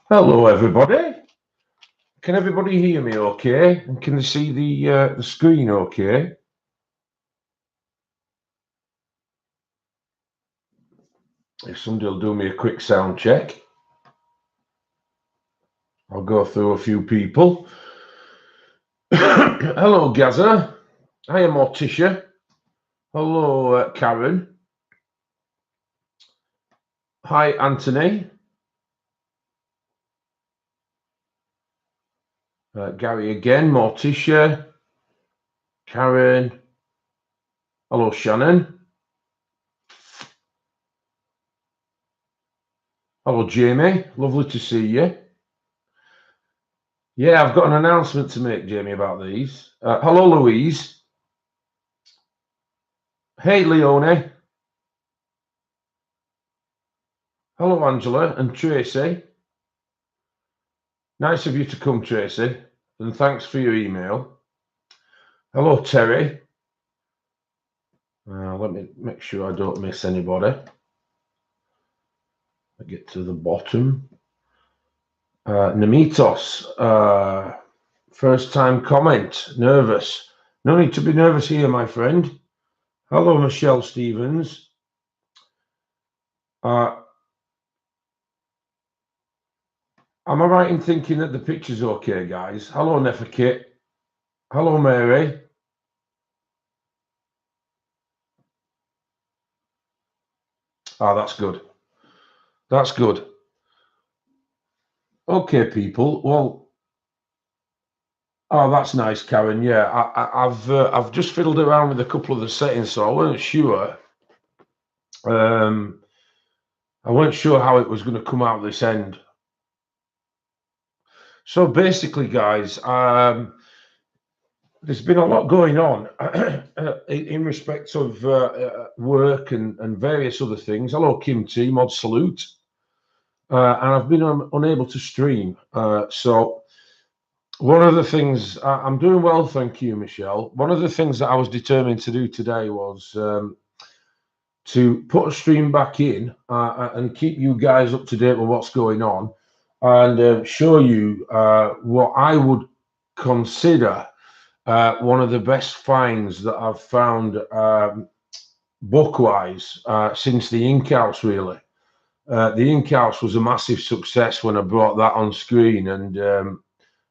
Hello, everybody. Can everybody hear me okay? And can they see the screen okay? If somebody will do me a quick sound check, I'll go through a few people. Hello, Gaza. Hi, Morticia. Hello, Karen. Hi, Anthony. Gary again, Morticia. Karen. Hello, Shannon. Hello, Jamie. Lovely to see you. Yeah, I've got an announcement to make, Jamie, about these. Hello, Louise. Hey, Leonie. Hello, Angela and Tracy. Nice of you to come, Tracy, and thanks for your email. Hello, Terry. Let me make sure I don't miss anybody. I get to the bottom. Namitos, first time comment, nervous. No need to be nervous here, my friend. Hello, Michelle Stevens. Am I right in thinking that the picture's okay, guys? Hello, Nefakit. Hello, Mary. That's good. That's good. Okay, people. Well, that's nice, Karen. Yeah, I've just fiddled around with a couple of the settings, so I weren't sure. I weren't sure how it was going to come out this end. So basically, guys, there's been a lot going on in respect of work and various other things. Hello, Kim T, Mod Salute. And I've been unable to stream. So one of the things I'm doing well, thank you, Michelle. One of the things that I was determined to do today was to put a stream back in and keep you guys up to date with what's going on, and show you what I would consider one of the best finds that I've found book-wise since the Ink House, really. The Ink House was a massive success when I brought that on screen, and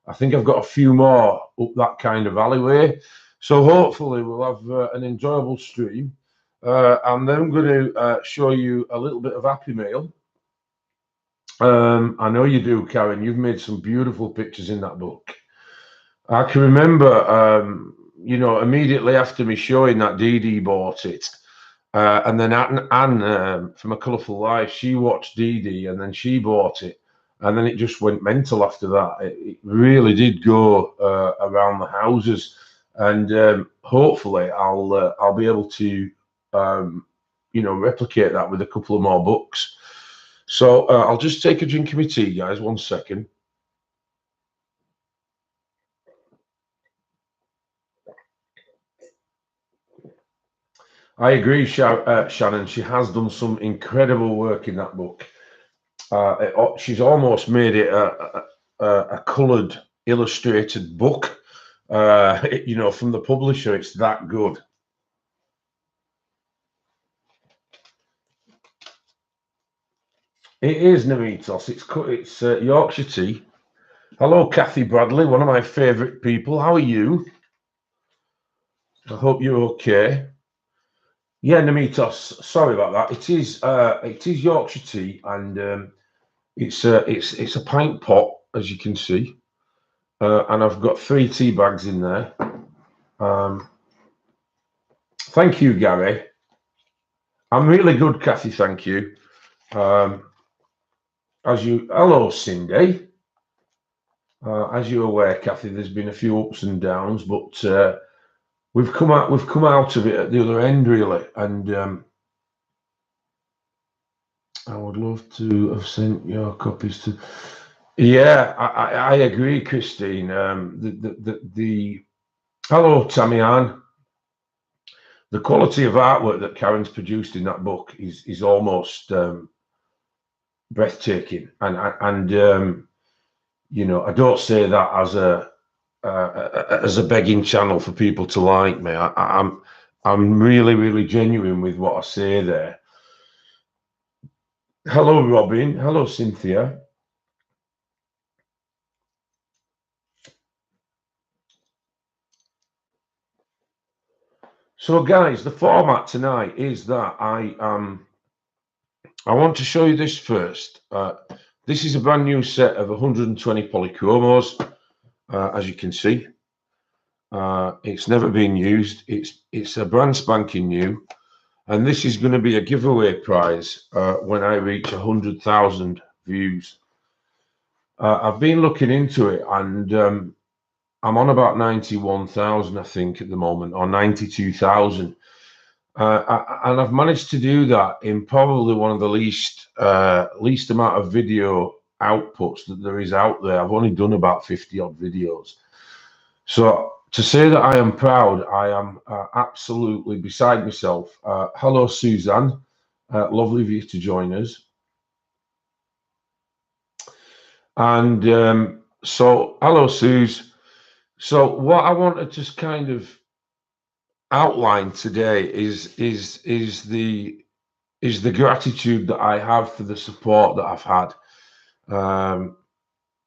I think I've got a few more up that kind of alleyway. So hopefully we'll have an enjoyable stream. And then I'm going to show you a little bit of Happy Meal. I know you do, Karen. You've made some beautiful pictures in that book. I can remember, immediately after me showing that Dee Dee bought it. And then Anne from A Colourful Life, she watched Dee Dee and then she bought it. And then it just went mental after that. It really did go around the houses. And hopefully I'll be able to replicate that with a couple of more books. So I'll just take a drink of my tea, guys. 1 second. I agree, Shannon. She has done some incredible work in that book. She's almost made it a coloured, illustrated book. From the publisher, it's that good. It is Namitos. It's Yorkshire tea. Hello, Kathy Bradley, one of my favourite people. How are you? I hope you're okay. Yeah, Namitos. Sorry about that. It is Yorkshire tea, and it's a pint pot, as you can see, and I've got 3 tea bags in there. Thank you, Gary. I'm really good, Kathy. Thank you. Hello, Cindy. As you're aware, Kathy, there's been a few ups and downs, but we've come out of it at the other end, really. And I would love to have sent your copies to. Yeah, I agree, Christine. Hello, Tammy Ann. The quality of artwork that Karen's produced in that book is almost breathtaking, and You know, I don't say that as a begging channel for people to like me. I'm really, really genuine with what I say there. Hello, Robin. Hello, Cynthia. So, guys, the format tonight is that I want to show you this first. This is a brand new set of 120 polychromos, as you can see. It's never been used. It's a brand spanking new, and this is going to be a giveaway prize when I reach 100,000 views. I've been looking into it, and I'm on about 91,000, I think, at the moment, or 92,000. And I've managed to do that in probably one of the least amount of video outputs that there is out there. I've only done about 50 odd videos. So to say that I am proud, I am absolutely beside myself. Hello, Suzanne. Lovely of you to join us. And so, hello, Suze. So what I wanted to just kind of outline today is the gratitude that I have for the support that I've had.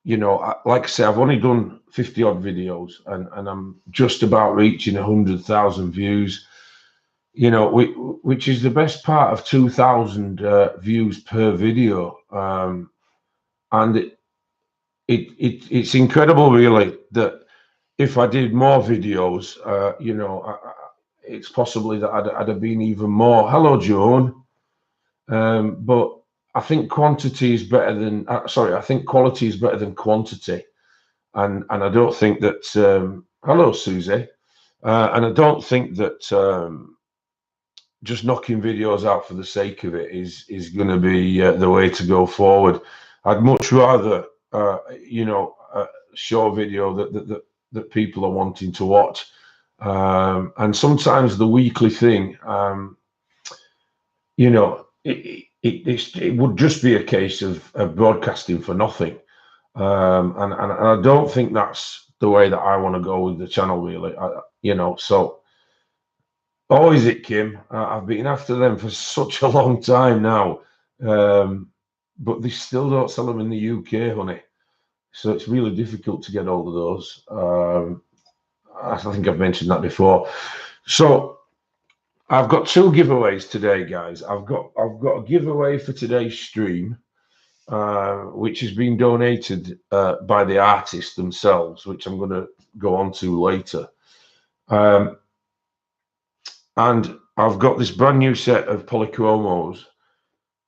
You know, like I say, I've only done 50 odd videos, and I'm just about reaching 100,000 views. You know, which is the best part of 2,000 views per video, and it's incredible, really, that if I did more videos, you know, it's possibly that I'd have been even more. Hello, Joan. But I think quantity is better than sorry. I think quality is better than quantity, and I don't think that. Hello, Susie, and I don't think that just knocking videos out for the sake of it is going to be the way to go forward. I'd much rather, you know, show a video that people are wanting to watch, and sometimes the weekly thing, you know, it would just be a case of broadcasting for nothing, and I don't think that's the way that I want to go with the channel, really. You know, so. Oh, is it, Kim? I've been after them for such a long time now, but they still don't sell them in the UK, honey. So it's really difficult to get hold of those. I think I've mentioned that before. So I've got two giveaways today, guys. I've got a giveaway for today's stream, which has been donated by the artists themselves, which I'm going to go on to later. And I've got this brand new set of polychromos,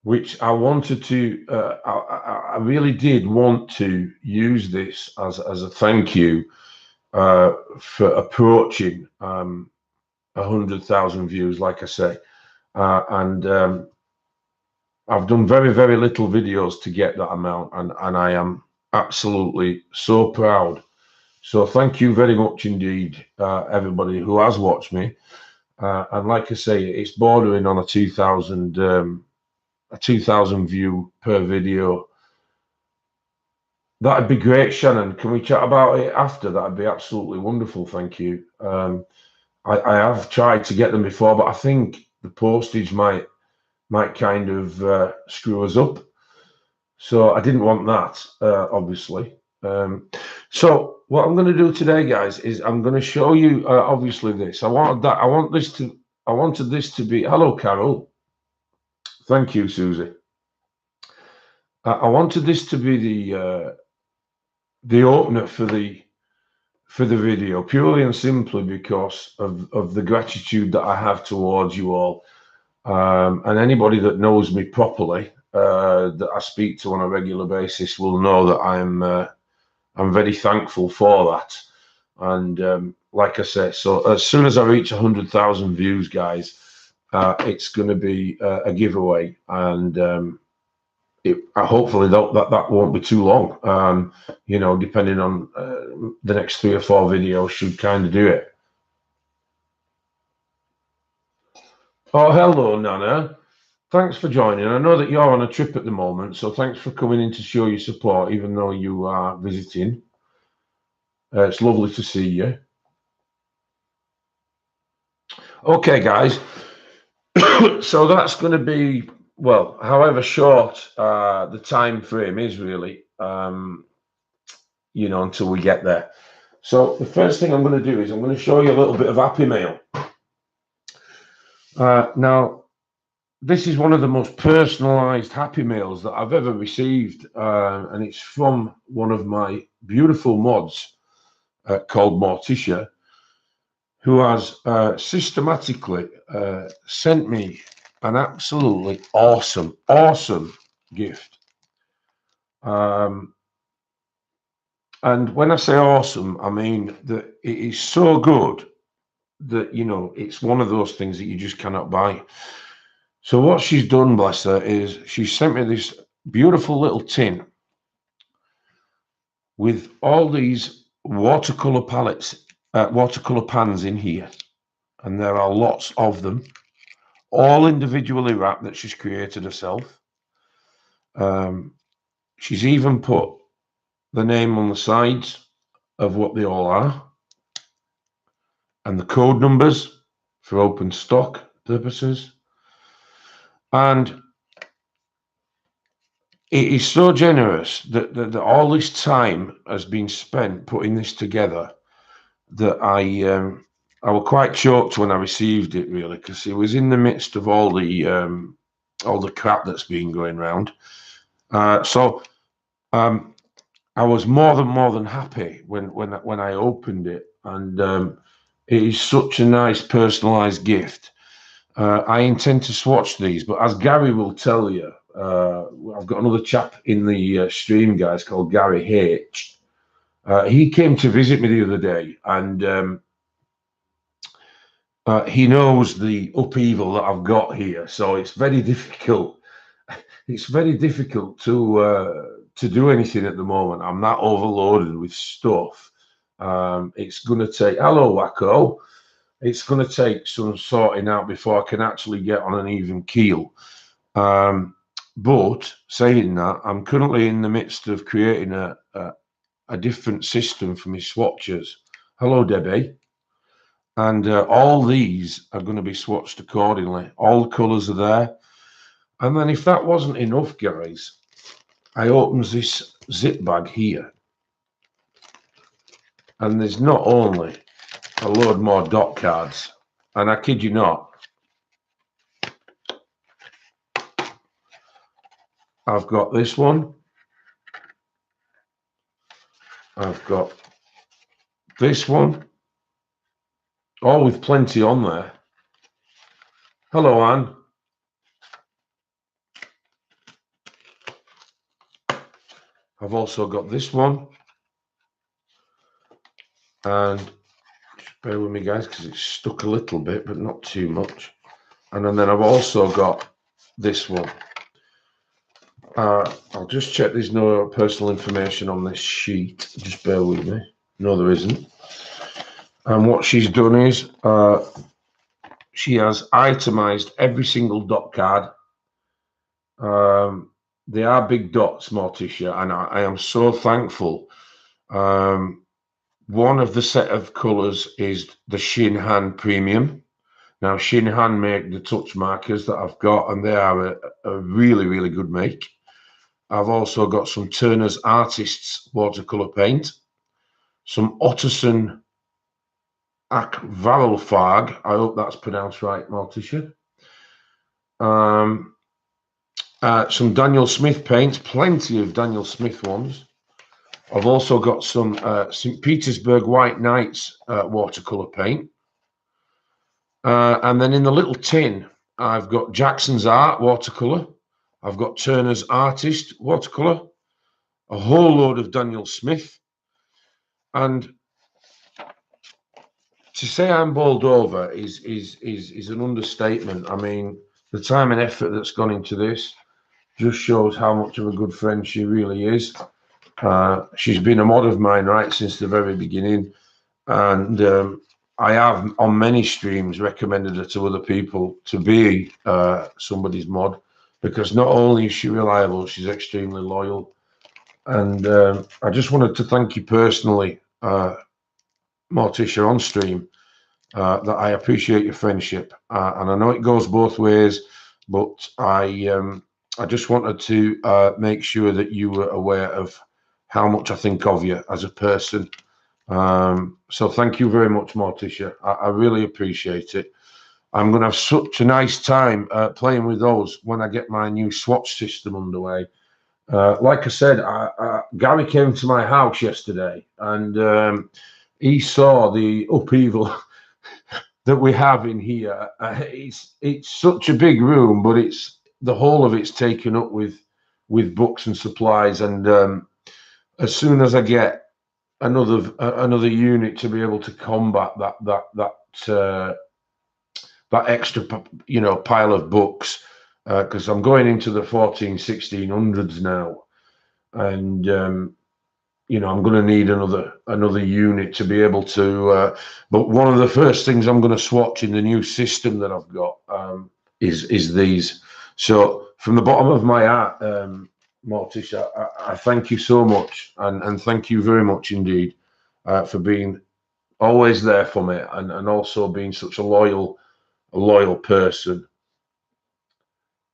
which I wanted to, I really did want to use this as a thank you for approaching 100,000 views, like I say. And I've done very, very little videos to get that amount, and I am absolutely so proud. So thank you very much indeed, everybody who has watched me. And like I say, it's bordering on a 2,000 view per video. That'd be great, Shannon. Can we chat about it after? That'd be absolutely wonderful. Thank you. I have tried to get them before, but I think the postage might kind of screw us up. So I didn't want that, obviously. So what I'm going to do today, guys, is I'm going to show you obviously this. I wanted this to be. Hello, Carol. Thank you, Susie. I wanted this to be the opener for the video, purely and simply because of the gratitude that I have towards you all, and anybody that knows me properly, that I speak to on a regular basis, will know that I'm very thankful for that. And like I say, so as soon as I reach 100,000 views, guys, it's going to be a giveaway, and hopefully that won't be too long. You know, depending on the next 3 or 4 videos, should kind of do it. Oh, hello, Nana. thanks for joining. I know that you're on a trip at the moment, so thanks for coming in to show your support, even though you are visiting. It's lovely to see you. Okay, guys. So that's going to be, well, however short the time frame is, really, until we get there. So the first thing I'm going to do is I'm going to show you a little bit of Happy Mail. Now, this is one of the most personalized Happy Mails that I've ever received, and it's from one of my beautiful mods called Morticia, who has systematically sent me an absolutely awesome gift. And when I say awesome, I mean that it is so good that, it's one of those things that you just cannot buy. So what she's done, bless her, is she sent me this beautiful little tin with all these watercolor palettes, watercolor pans in here. And there are lots of them, all individually wrapped, that she's created herself. She's even put the name on the sides of what they all are and the code numbers for open stock purposes. And it is so generous that all this time has been spent putting this together that I was quite choked when I received it, really, because it was in the midst of all the crap that's been going around. So I was more than happy when I opened it, and it is such a nice personalized gift. I intend to swatch these, but as Gary will tell you, I've got another chap in the stream, guys, called Gary H. He came to visit me the other day, and he knows the upheaval that I've got here, so it's very difficult. It's very difficult to do anything at the moment. I'm that overloaded with stuff. It's going to take, hello, Wacko. It's going to take some sorting out before I can actually get on an even keel. But saying that, I'm currently in the midst of creating a different system for my swatches. Hello, Debbie. And all these are going to be swatched accordingly. All the colours are there. And then if that wasn't enough, guys, I opens this zip bag here. And there's not only a load more dot cards, and I kid you not, I've got this one. I've got this one, all with plenty on there. Hello, Anne. I've also got this one. And just bear with me, guys, because it's stuck a little bit, but not too much. And then I've also got this one. I'll just check there's no personal information on this sheet. Just bear with me. No, there isn't. And what she's done is she has itemized every single dot card. They are big dots, Morticia, and I am so thankful. One of the set of colors is the Shinhan Premium. Now, Shinhan make the touch markers that I've got, and they are a really, really good make. I've also got some Turner's Artists watercolor paint, some Otterson Akvarelfarg. I hope that's pronounced right, Morticia. Some Daniel Smith paints, plenty of Daniel Smith ones. I've also got some St. Petersburg White Knights watercolor paint. And then in the little tin, I've got Jackson's Art watercolor. I've got Turner's Artist watercolor, a whole load of Daniel Smith. And to say I'm bowled over is an understatement. I mean, the time and effort that's gone into this just shows how much of a good friend she really is. She's been a mod of mine right since the very beginning, and I have on many streams recommended her to other people to be somebody's mod, because not only is she reliable, she's extremely loyal. And I just wanted to thank you personally, Morticia, on stream, that I appreciate your friendship, and I know it goes both ways, but I just wanted to make sure that you were aware of how much I think of you as a person. So thank you very much, Morticia. I really appreciate it. I'm going to have such a nice time playing with those when I get my new swatch system underway. Like I said, Gary came to my house yesterday, and he saw the upheaval that we have in here. It's such a big room, but it's the whole of it's taken up with books and supplies. And as soon as I get another unit to be able to combat that extra pile of books, because I'm going into the 1600s now, and I'm going to need another unit to be able to. But one of the first things I'm going to swatch in the new system that I've got is these. So from the bottom of my heart, Morticia, I thank you so much, and thank you very much indeed for being always there for me, and also being such a loyal person.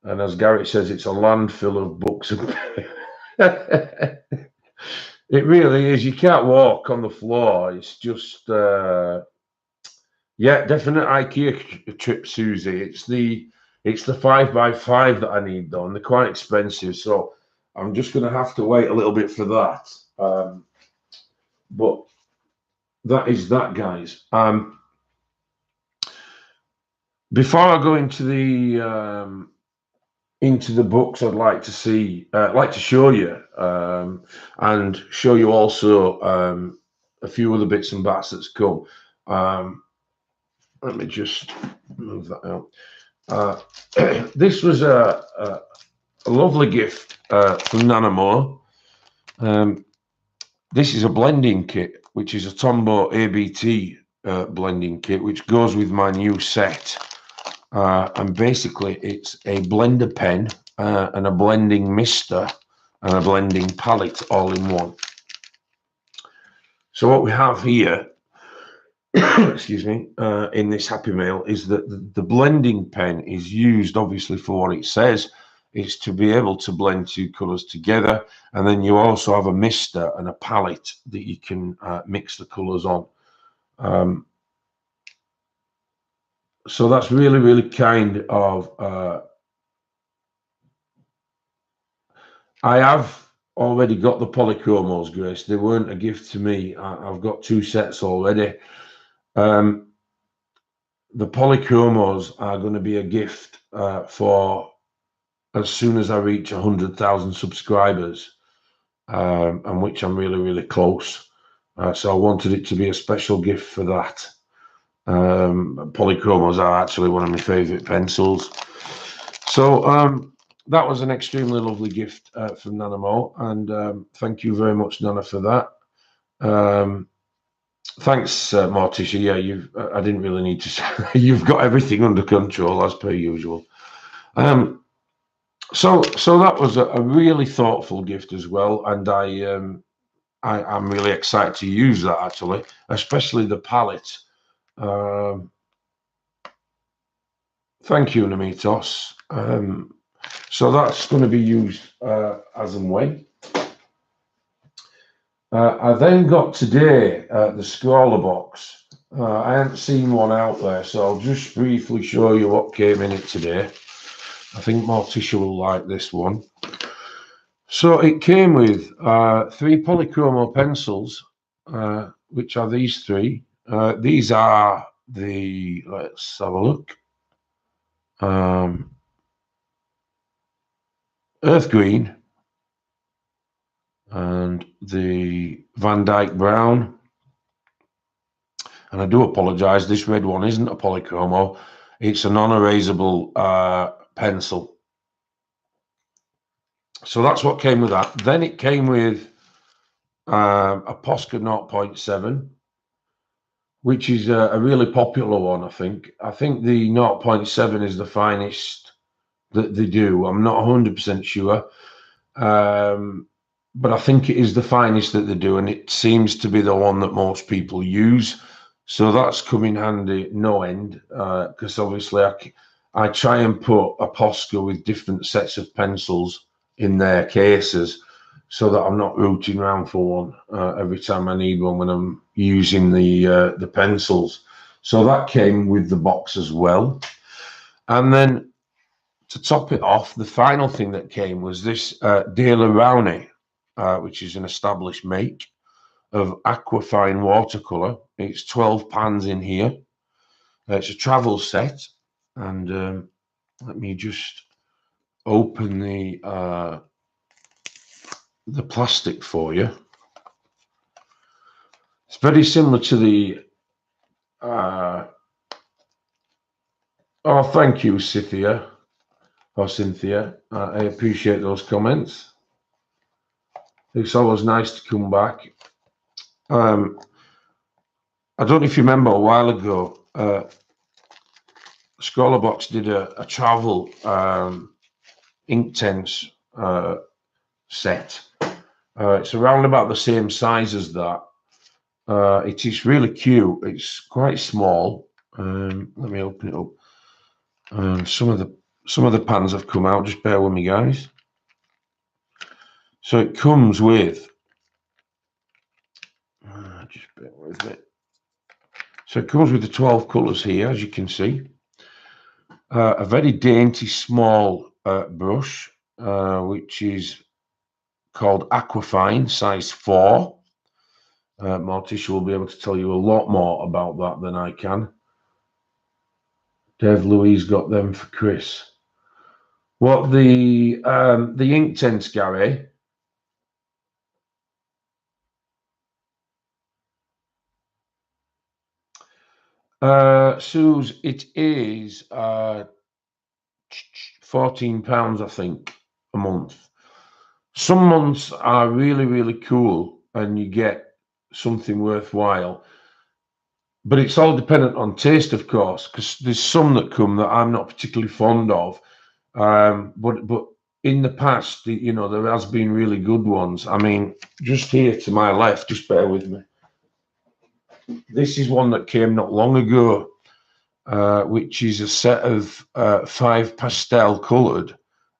And as Gary says, it's a landfill of books. It really is. You can't walk on the floor. It's just, yeah, definite IKEA trip, Susie. It's the 5x5 that I need though, and they're quite expensive. So I'm just going to have to wait a little bit for that. But that is that, guys. Before I go into the books, I'd like to show you, and show you also a few other bits and bats that's come. Let me just move that out. This was a lovely gift from Nanamo. This is a blending kit, which is a Tombow ABT blending kit, which goes with my new set. And basically, it's a blender pen and a blending mister and a blending palette all in one. So what we have here, excuse me, in this Happy Mail is that the blending pen is used obviously for what it says. It's to be able to blend two colors together, and then you also have a mister and a palette that you can mix the colors on. So that's really, really kind of. I have already got the polychromos, Grace. They weren't a gift to me. I've got 2 sets already. The polychromos are going to be a gift for as soon as I reach 100,000 subscribers, and which I'm really, really close. So I wanted it to be a special gift for that. Polychromos are actually one of my favorite pencils. So that was an extremely lovely gift from Nanamo, and thank you very much, Nana, for that. Thanks, Morticia. Yeah, I didn't really need to say. You've got everything under control as per usual. So that was a really thoughtful gift as well, and I'm really excited to use that actually, especially the palette. Thank you, Namitos. So that's going to be used as and when. I then got today the scroller box. I hadn't seen one out there, so I'll just briefly show you what came in it today. I think Morticia will like this one. So it came with 3 polychromo pencils, which are these 3. These are the, let's have a look. Earth Green and the Van Dyke Brown. And I do apologize, this red one isn't a polychromo. It's a non-erasable pencil. So that's what came with that. Then it came with a Posca 0.7, which is a really popular one, I think. I think the 0.7 is the finest that they do. I'm not 100% sure. But I think it is the finest that they do, and it seems to be the one that most people use. So that's come in handy no end, because obviously I try and put a Posca with different sets of pencils in their cases, so that I'm not rooting around for one every time I need one when I'm using the pencils. So that came with the box as well. And then to top it off, the final thing that came was this Daler Rowney, which is an established make of Aquafine watercolor. It's 12 pans in here. It's a travel set, and let me just open the plastic for you. It's very similar to the. Oh, thank you, Cynthia. I appreciate those comments. It's always nice to come back. I don't know if you remember a while ago, Scrawlrbox did a travel Inktense set. It's around about the same size as that. It is really cute. It's quite small. Let me open it up. Some of the pans have come out. Just bear with me, guys. So it comes with. Just bear with it. So it comes with the 12 colours here, as you can see. A very dainty, small brush, which is called Aquafine, size 4. Morticia will be able to tell you a lot more about that than I can. Dev Louise got them for Chris. What the Inktense, Gary? Suze, it is £14, I think, a month. Some months are really, really cool, and you get something worthwhile. But it's all dependent on taste, of course, because there's some that come that I'm not particularly fond of. But in the past, there has been really good ones. I mean, just here to my left, just bear with me. This is one that came not long ago, which is a set of 5 pastel coloured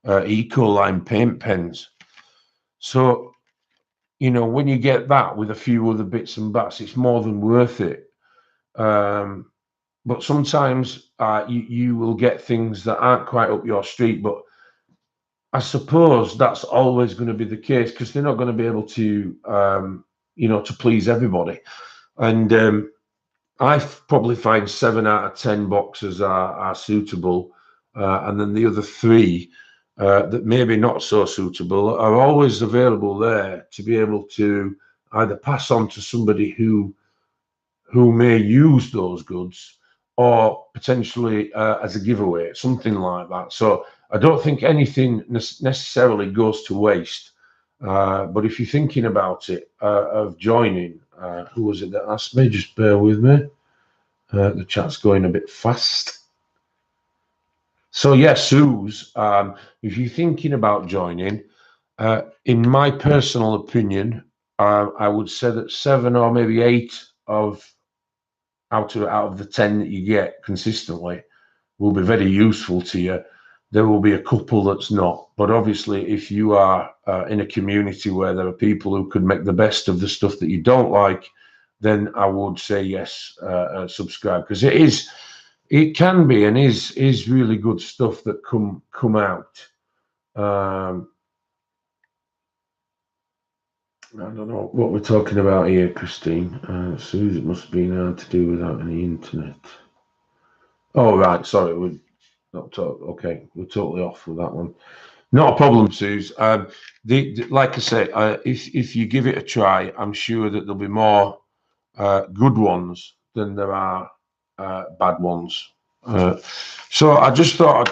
Ecoline paint pens. So, when you get that with a few other bits and bats, it's more than worth it. But sometimes you will get things that aren't quite up your street, but I suppose that's always going to be the case because they're not going to be able to, to please everybody. And I probably find 7 out of 10 boxes are suitable, and then the other 3 that maybe not so suitable are always available there to be able to either pass on to somebody who may use those goods, or potentially as a giveaway, something like that. So I don't think anything necessarily goes to waste. But if you're thinking about it, of joining, who was it that asked me? Just bear with me. The chat's going a bit fast. So yes, Suze, if you're thinking about joining, in my personal opinion, I would say that 7 or maybe 8 out of the 10 that you get consistently will be very useful to you. There will be a couple that's not, but obviously if you are in a community where there are people who could make the best of the stuff that you don't like, then I would say yes, subscribe, because it can be and is really good stuff that come out. I don't know what we're talking about here, Christine. Suze, it must have been hard to do without any internet. Oh, right. Sorry. We're not okay. We're totally off with that one. Not a problem, Suze. Like I say, if you give it a try, I'm sure that there'll be more good ones than there are bad ones. So I just thought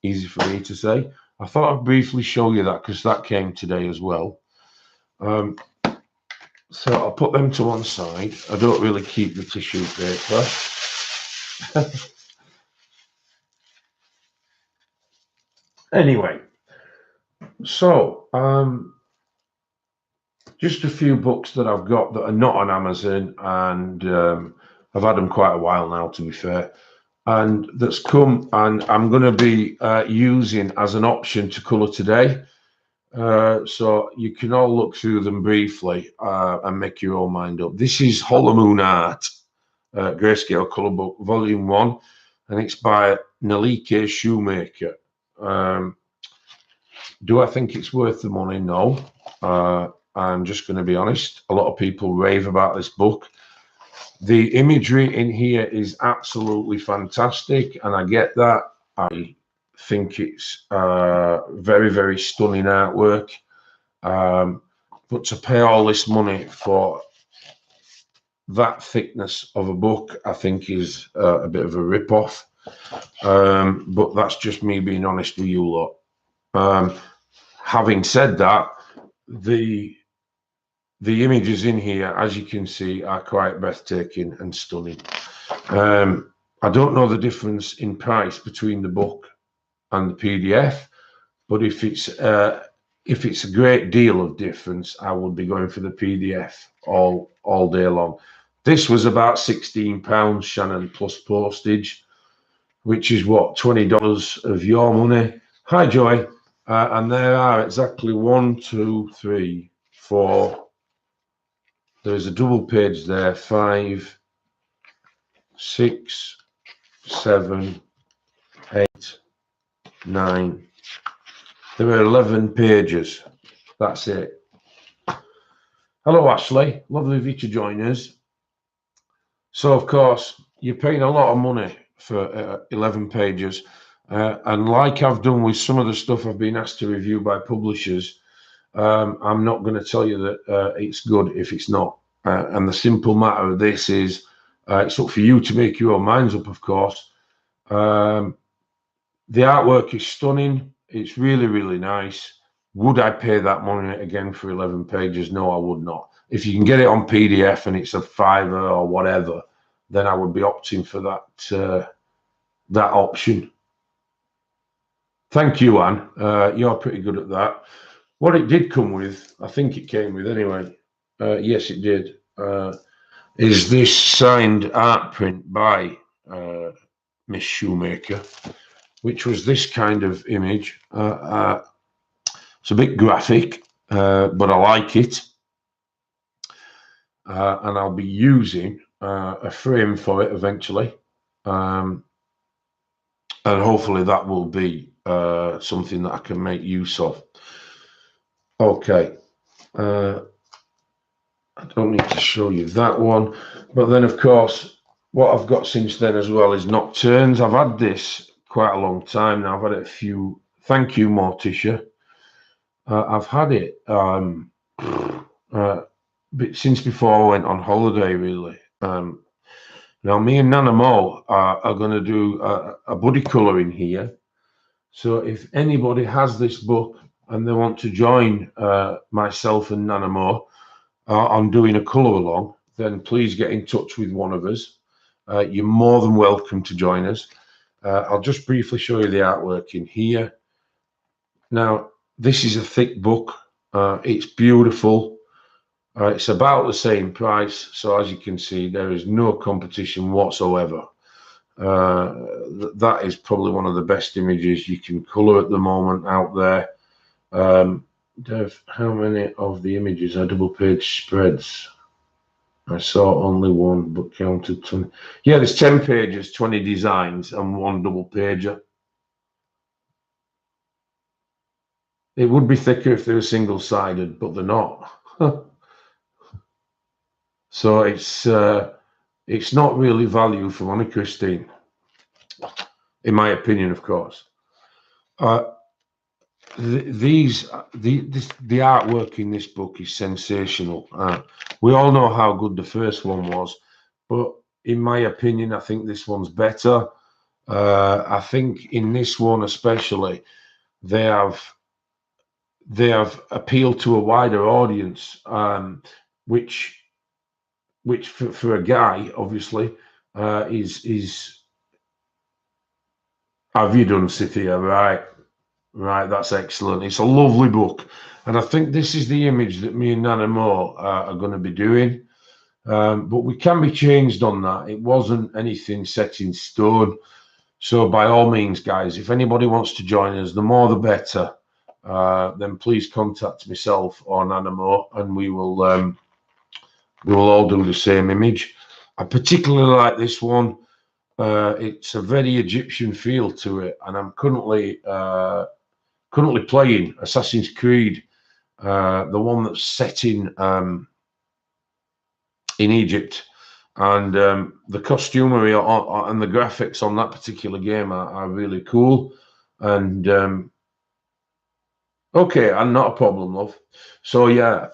easy for me to say. I thought I'd briefly show you that because that came today as well. So I'll put them to one side. I don't really keep the tissue paper. Anyway, so just a few books that I've got that are not on Amazon, and I've had them quite a while now, to be fair, and that's come, and I'm going to be using as an option to colour today. So you can all look through them briefly and make your own mind up. This is Hollow Moon Art, Grayscale Colour Book, Volume 1, and it's by Nalike Shoemaker. Do I think it's worth the money? No. I'm just going to be honest. A lot of people rave about this book. The imagery in here is absolutely fantastic, and I get that. I think it's very, very stunning artwork. But to pay all this money for that thickness of a book, I think is a bit of a rip-off. But that's just me being honest with you lot. Having said that, the images in here, as you can see, are quite breathtaking and stunning. I don't know the difference in price between the book and the PDF, but if it's a great deal of difference, I would be going for the PDF all day long. This was about £16, Shannon, plus postage, which is what, $20 of your money. Hi, Joy. And there are exactly 1, 2, 3, 4. There's a double page there. 5, 6, 7, 8, 9. There are 11 pages. That's it. Hello, Ashley. Lovely of you to join us. So, of course, you're paying a lot of money for 11 pages. And like I've done with some of the stuff I've been asked to review by publishers, I'm not going to tell you that it's good if it's not. And the simple matter of this is it's up for you to make your own minds up, of course. The artwork is stunning. It's really, really nice. Would I pay that money again for 11 pages? No, I would not. If you can get it on PDF and it's a $5 or whatever, then I would be opting for that option. Thank you, Anne. You're pretty good at that. What it did come with, I think it came with anyway. Yes, it did. Is this signed art print by Miss Shoemaker, which was this kind of image. It's a bit graphic, but I like it. And I'll be using a frame for it eventually. And hopefully that will be something that I can make use of. Okay. I don't need to show you that one. But then, of course, what I've got since then as well is Nocturnes. I've had this quite a long time now. I've had it a few. Thank you, Morticia. I've had it since before I went on holiday, really. Now, me and Nana Mo are going to do a buddy colour in here. So if anybody has this book and they want to join myself and Nana Mo on doing a colour along, then please get in touch with one of us. You're more than welcome to join us. I'll just briefly show you the artwork in here. Now, this is a thick book. It's beautiful. It's about the same price. So as you can see, there is no competition whatsoever. That is probably one of the best images you can colour at the moment out there. Dev, how many of the images are double page spreads? I saw only one, but counted 20. Yeah, there's 10 pages, 20 designs, and one double pager. It would be thicker if they were single-sided, but they're not. So it's not really value for money, Christine, in my opinion, of course. The artwork in this book is sensational. We all know how good the first one was, but in my opinion, I think this one's better. I think in this one especially, they have appealed to a wider audience. which for a guy, obviously, is. Have you done, Cynthia? Right, right. That's excellent. It's a lovely book, and I think this is the image that me and Nana Moore are going to be doing. But we can be changed on that. It wasn't anything set in stone. So by all means, guys, if anybody wants to join us, the more the better. Then please contact myself or Nana Moore, and we will all do the same image. I particularly like this one. It's a very Egyptian feel to it, and I'm currently playing Assassin's Creed, the one that's set in Egypt, and the costumery and the graphics on that particular game are really cool. And okay, and not a problem, love. So yeah,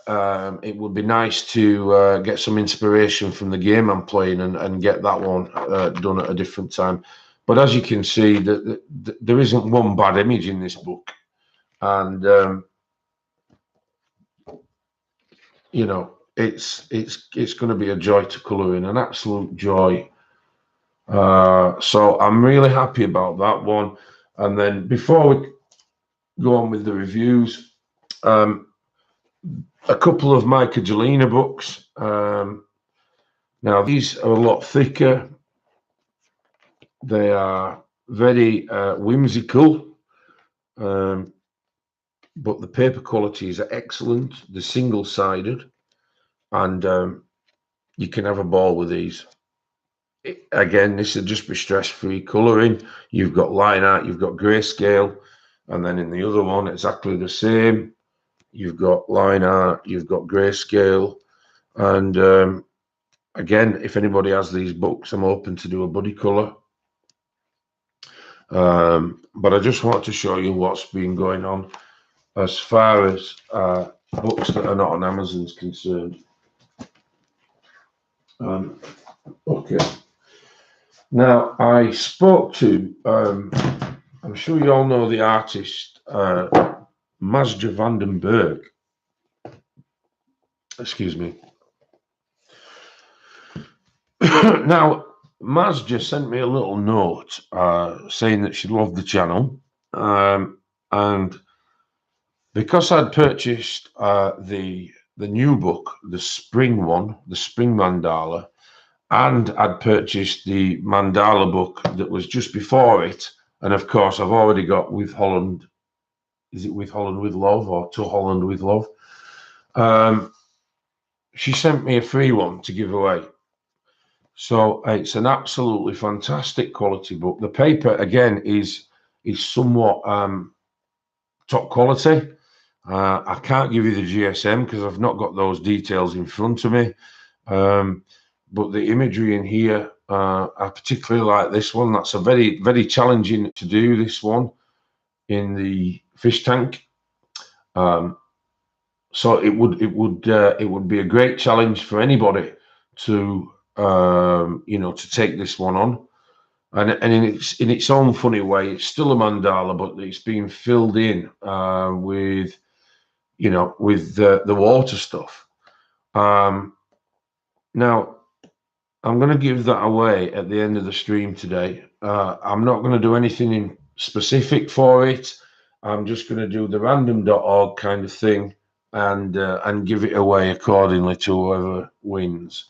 it would be nice to get some inspiration from the game I'm playing and get that one done at a different time. But as you can see, there isn't one bad image in this book, and you know, it's going to be a joy to colour in, an absolute joy. So I'm really happy about that one. And then before we go on with the reviews, a couple of Micah Jelena books. Now these are a lot thicker. They are very whimsical, but the paper qualities are excellent. They're single-sided, and you can have a ball with these. Again, this will just be stress-free colouring. You've got line art, you've got grayscale, and then in the other one, exactly the same. You've got line art, you've got grayscale, and again, if anybody has these books, I'm open to do a buddy colour. But I just want to show you what's been going on as far as books that are not on Amazon is concerned. Okay. Now, I spoke to, I'm sure you all know the artist, Masja van den Berg. Excuse me. Now, Masja sent me a little note saying that she loved the channel. And because I'd purchased the new book, the spring one, the spring mandala, and I'd purchased the mandala book that was just before it. And of course, I've already got With Holland. Is it With Holland with Love or To Holland with Love? She sent me a free one to give away. So it's an absolutely fantastic quality book. The paper, again, is somewhat top quality. I can't give you the GSM because I've not got those details in front of me. But the imagery in here, I particularly like this one. That's a very, very challenging to do, this one in the fish tank. So it would be a great challenge for anybody to to take this one on. And in its own funny way, it's still a mandala, but it's been filled in with the water stuff. Now, I'm going to give that away at the end of the stream today. I'm not going to do anything in specific for it. I'm just going to do the random.org kind of thing and give it away accordingly to whoever wins.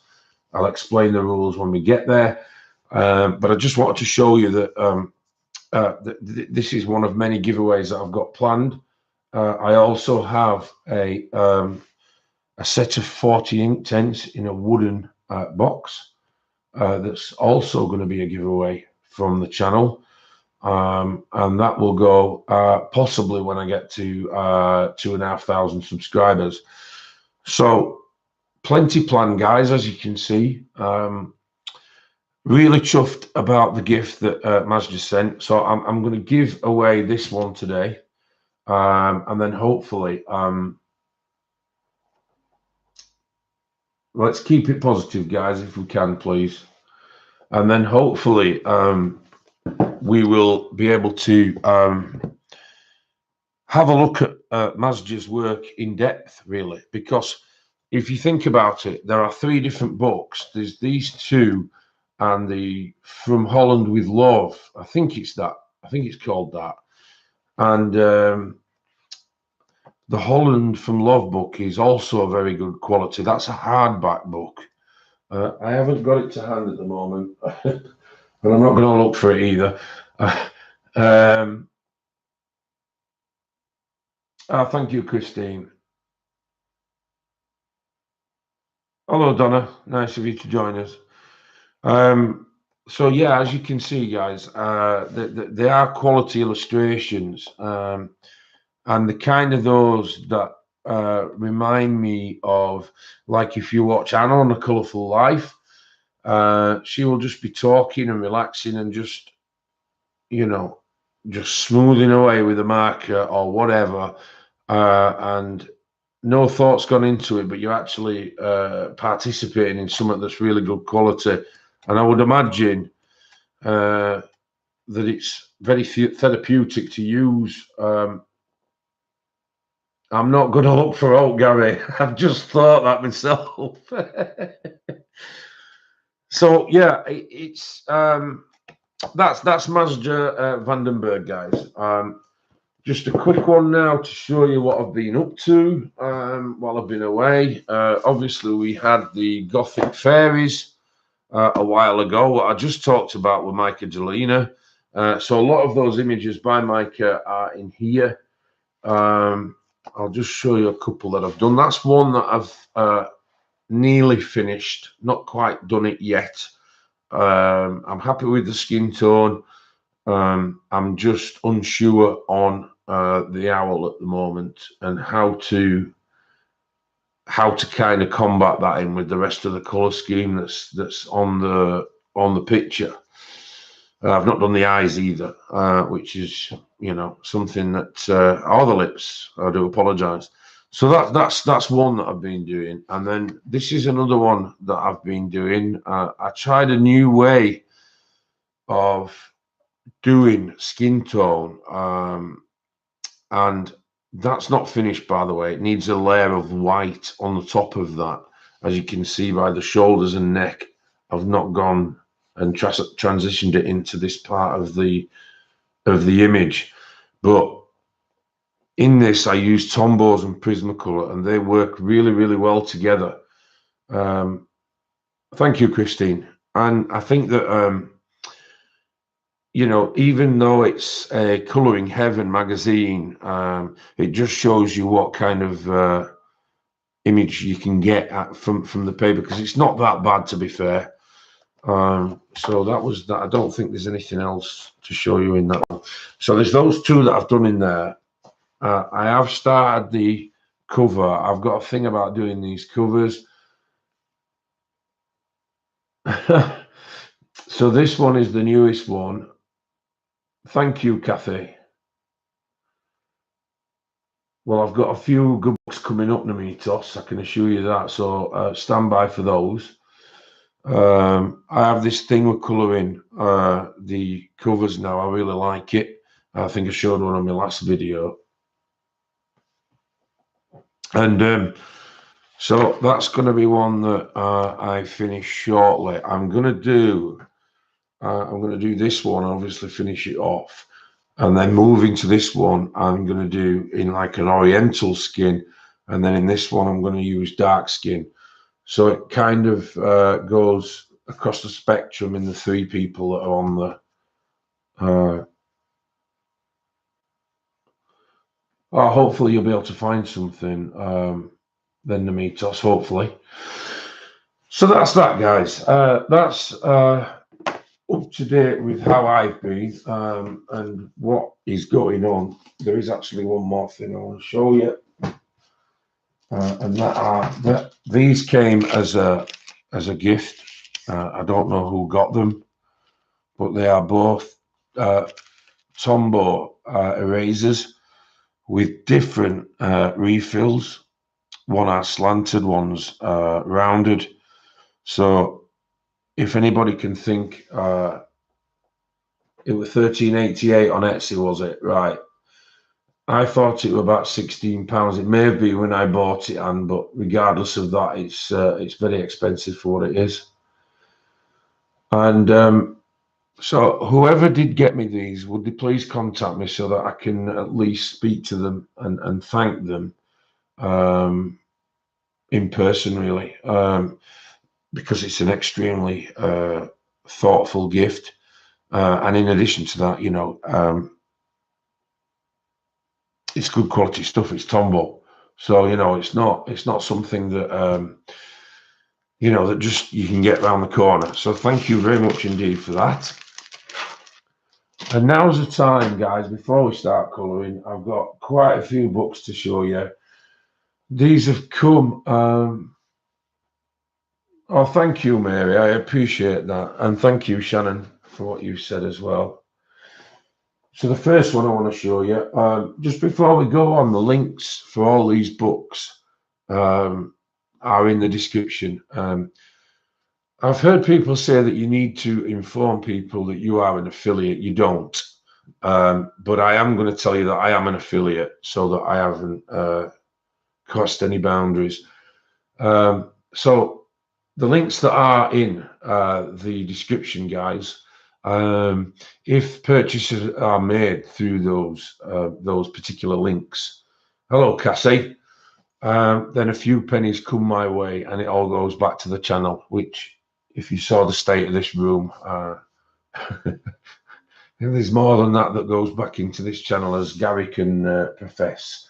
I'll explain the rules when we get there. But I just wanted to show you that this is one of many giveaways that I've got planned. I also have a set of 40 Inktense in a wooden box. That's also going to be a giveaway from the channel, and that will go possibly when I get to 2,500 subscribers. So plenty planned, guys, as you can see. Really chuffed about the gift that Maz just sent. So I'm going to give away this one today, and then hopefully let's keep it positive, guys, if we can, please. And then hopefully we will be able to have a look at Mazja's work in depth, really, because if you think about it, there are 3 different books. There's these 2, and the From Holland with Love. I think it's that. I think it's called that. And the Holland from Love book is also a very good quality. That's a hardback book. I haven't got it to hand at the moment, but I'm not going to look for it either. Thank you, Christine. Hello, Donna. Nice of you to join us. So yeah, as you can see, guys, they are quality illustrations, and the kind of those that remind me of, like, if you watch Anna on A Colourful Life, she will just be talking and relaxing and just, you know, just smoothing away with a marker or whatever, and no thought's gone into it, but you're actually participating in something that's really good quality. And I would imagine that it's very therapeutic to use. I'm not going to look for out, Gary. I've just thought that myself. So yeah, it's that's Mazda Vandenberg, guys. Just a quick one now to show you what I've been up to while I've been away. Obviously, we had the Gothic Fairies a while ago. What I just talked about with Micah Jelena. So a lot of those images by Micah are in here. I'll just show you a couple that I've done. That's one that I've nearly finished, not quite done it yet. I'm happy with the skin tone. I'm just unsure on the owl at the moment and how to kind of combat that in with the rest of the color scheme that's on the picture. I've not done the eyes either, which is, you know, something that or the lips. I do apologize. So that's one that I've been doing, and then this is another one that I've been doing. I tried a new way of doing skin tone, and that's not finished, by the way. It needs a layer of white on the top of that, as you can see by the shoulders and neck. I've not gone and transitioned it into this part of the image, but in this I use Tombows and Prismacolor, and they work really, really well together. Thank you, Christine. And I think that you know, even though it's a Colouring Heaven magazine, it just shows you what kind of image you can get from the paper, because it's not that bad, to be fair. So that was that. I don't think there's anything else to show you in that one. So there's those 2 that I've done in there. I have started the cover. I've got a thing about doing these covers. So this one is the newest one. Thank you, Kathy. Well, I've got a few good books coming up, Namitos, I can assure you that. So stand by for those. I have this thing with colouring the covers now. I really like it. I think I showed one on my last video. And so that's going to be one that I finish shortly. I'm going to do this one, obviously finish it off, and then moving to this one, I'm going to do in like an oriental skin, and then in this one I'm going to use dark skin. So it kind of goes across the spectrum in the 3 people that are on the hopefully you'll be able to find something then, Namitos, hopefully. So that's that, guys. That's up to date with how I've been and what is going on. There is actually one more thing I want to show you, and that these came as a gift. I don't know who got them, but they are both Tombow erasers with different refills. One are slanted, one's rounded. So if anybody can think, it was 1388 on Etsy, was it? Right. I thought it was about £16. It may be when I bought it, and but regardless of that, it's very expensive for what it is. And so whoever did get me these, would they please contact me so that I can at least speak to them and thank them in person, really, because it's an extremely thoughtful gift. And in addition to that, you know, it's good quality stuff. It's Tombow, so you know, it's not something that you know, that just you can get around the corner. So thank you very much indeed for that. And now's the time, guys, before we start colouring. I've got quite a few books to show you. These have come. Oh, thank you, Mary. I appreciate that. And thank you, Shannon, for what you said as well. So the first one I want to show you, just before we go on, the links for all these books are in the description. I've heard people say that you need to inform people that you are an affiliate. You don't. But I am going to tell you that I am an affiliate, so that I haven't crossed any boundaries. So the links that are in the description, guys, if purchases are made through those particular links, hello Cassie, then a few pennies come my way, and it all goes back to the channel, which, if you saw the state of this room, there's more than that goes back into this channel, as Gary can profess.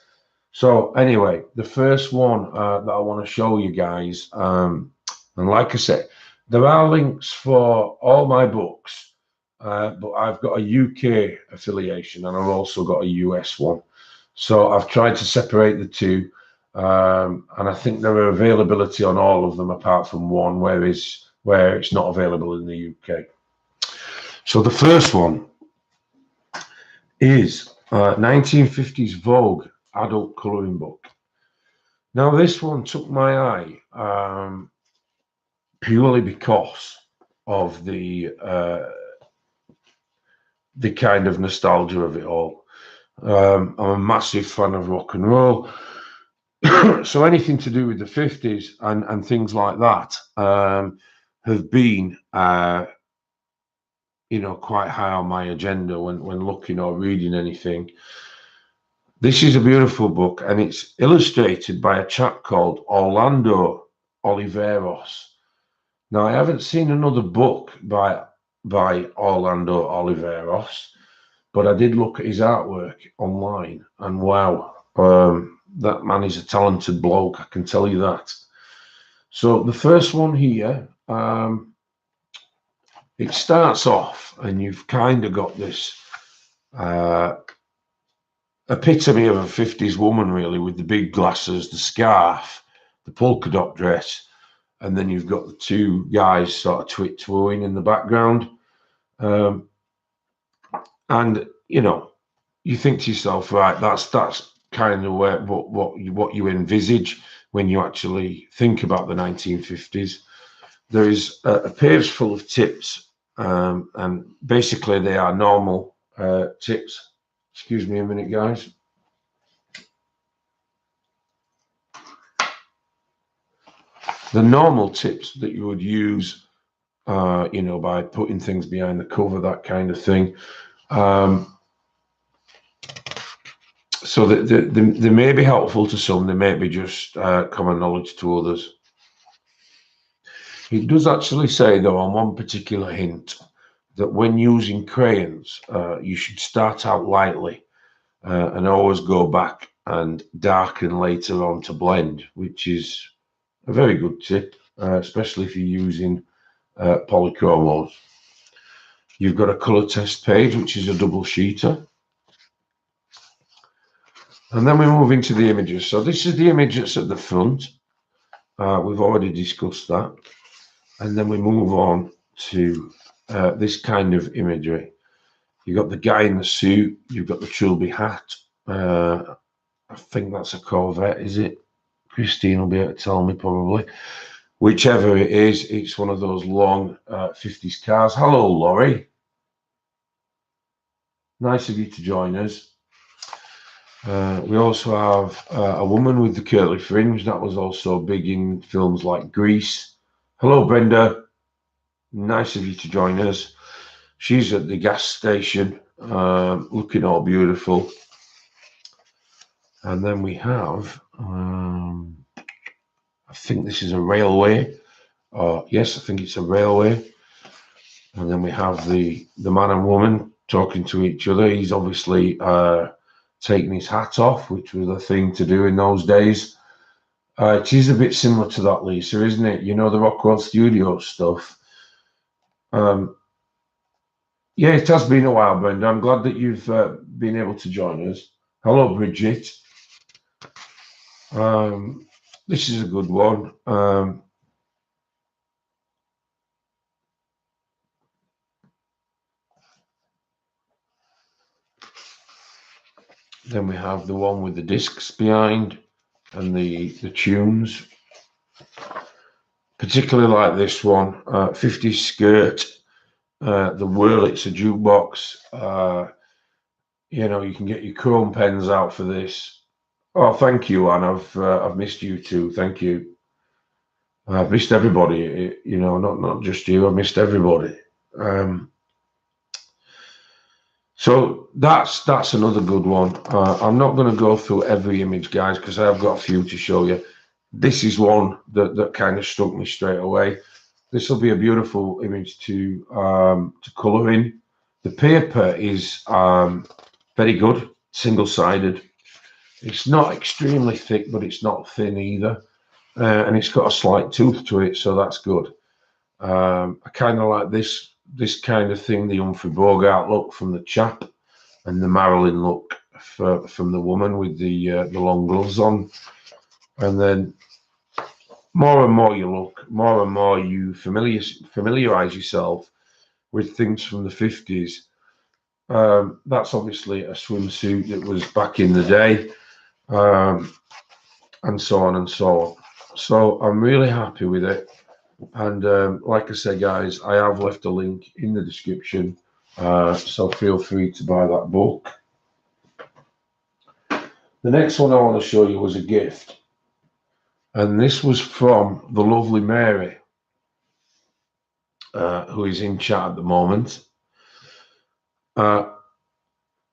So anyway, the first one that I want to show you guys, and like I said, there are links for all my books, but I've got a UK affiliation and I've also got a US one. So I've tried to separate the two, and I think there are availability on all of them apart from one where it's not available in the UK. So the first one is 1950s Vogue adult colouring book. Now this one took my eye purely because of the kind of nostalgia of it all. I'm a massive fan of rock and roll, so anything to do with the 50s and things like that have been you know, quite high on my agenda when looking or reading anything. This is a beautiful book, and it's illustrated by a chap called Orlando Oliveros. Now, I haven't seen another book by Orlando Oliveros, but I did look at his artwork online, and wow, that man is a talented bloke, I can tell you that. So the first one here, it starts off, and you've kind of got this epitome of a 50s woman, really, with the big glasses, the scarf, the polka dot dress, and then you've got the two guys sort of twit-twooing in the background. And you know, you think to yourself, right, that's kind of what you envisage when you actually think about the 1950s. There is a page full of tips, and basically they are normal tips. Excuse me a minute, guys. The normal tips that you would use, you know, by putting things behind the cover, that kind of thing. So they may be helpful to some, they may be just common knowledge to others. It does actually say, though, on one particular hint, that when using crayons, you should start out lightly and always go back and darken later on to blend, which is a very good tip, especially if you're using polychromos. You've got a colour test page, which is a double sheeter. And then we move into the images. So this is the image that's at the front. We've already discussed that. And then we move on to this kind of imagery. You've got the guy in the suit. You've got the Trilby hat. I think that's a Corvette, is it? Christine will be able to tell me probably. Whichever it is, it's one of those long 50s cars. Hello, Laurie. Nice of you to join us. We also have A Woman with the Curly Fringe. That was also big in films like Grease. Hello, Brenda. Nice of you to join us. She's at the gas station, looking all beautiful. And then we have, I think this is a railway. Yes, I think it's a railway. And then we have the man and woman talking to each other. He's obviously taking his hat off, which was a thing to do in those days. It is a bit similar to that, Lisa, isn't it? You know, the Rockwell Studios stuff. Yeah, it has been a while, Brenda. I'm glad that you've been able to join us. Hello, Bridget. This is a good one. Then we have the one with the discs behind and the tunes. Particularly like this one, 50s Skirt, the Wurlitzer, a jukebox. You know, you can get your chrome pens out for this. Oh, thank you, Anne. I've missed you too. Thank you. I've missed everybody. You know, not just you. I've missed everybody. So that's another good one. I'm not going to go through every image, guys, because I've got a few to show you. This is one that kind of struck me straight away. This will be a beautiful image to colour in. The paper is very good, single-sided. It's not extremely thick, but it's not thin either. And it's got a slight tooth to it, so that's good. I kind of like this kind of thing, the Humphrey Bogart look from the chap, and the Marilyn look from the woman with the long gloves on. And then more and more you look, more and more you familiarize yourself with things from the 50s. That's obviously a swimsuit that was back in the day, and so on and so on. So I'm really happy with it. And like I said, guys, I have left a link in the description, so feel free to buy that book. The next one I want to show you was a gift. And this was from the lovely Mary, who is in chat at the moment. Now,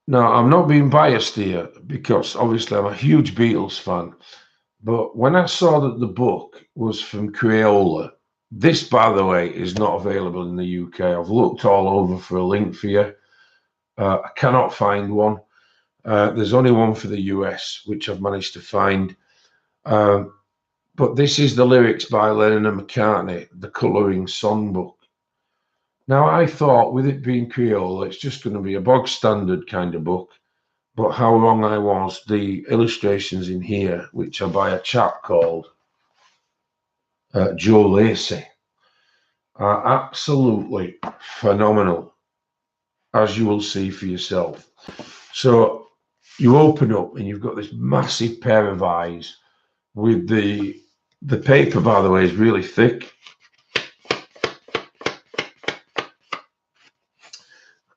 I'm not being biased here because obviously I'm a huge Beatles fan. But when I saw that the book was from Crayola, this, by the way, is not available in the UK. I've looked all over for a link for you. I cannot find one. There's only one for the US, which I've managed to find. But this is the lyrics by Lennon and McCartney, the Colouring Songbook. Now, I thought with it being Crayola, it's just going to be a bog standard kind of book. But how wrong I was. The illustrations in here, which are by a chap called Joe Lacey, are absolutely phenomenal, as you will see for yourself. So you open up and you've got this massive pair of eyes with the paper, by the way, is really thick.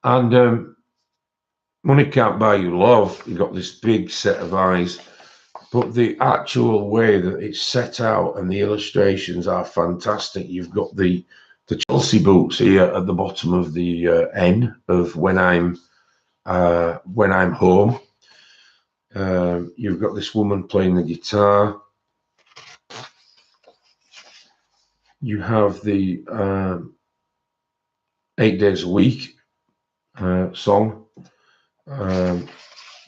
And money can't buy you love. You've got this big set of eyes, but the actual way that it's set out and the illustrations are fantastic. You've got the Chelsea boots here at the bottom of the N of when I'm home. You've got this woman playing the guitar. You have the 8 Days a Week song.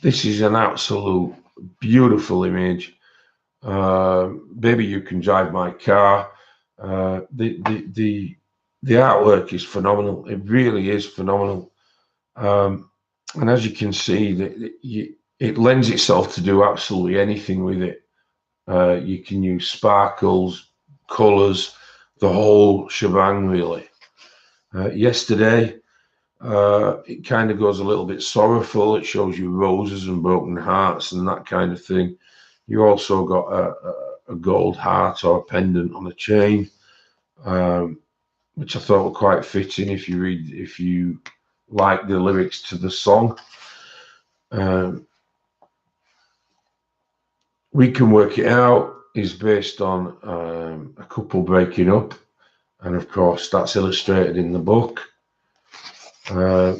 This is an absolute beautiful image. Baby, You Can Drive My Car. The artwork is phenomenal. It really is phenomenal. And as you can see, it lends itself to do absolutely anything with it. You can use sparkles, colours, the whole shebang, really. Yesterday, it kind of goes a little bit sorrowful. It shows you roses and broken hearts and that kind of thing. You also got a gold heart or a pendant on a chain, which I thought were quite fitting if you like the lyrics to the song. We Can Work It Out is based on a couple breaking up, and of course that's illustrated in the book.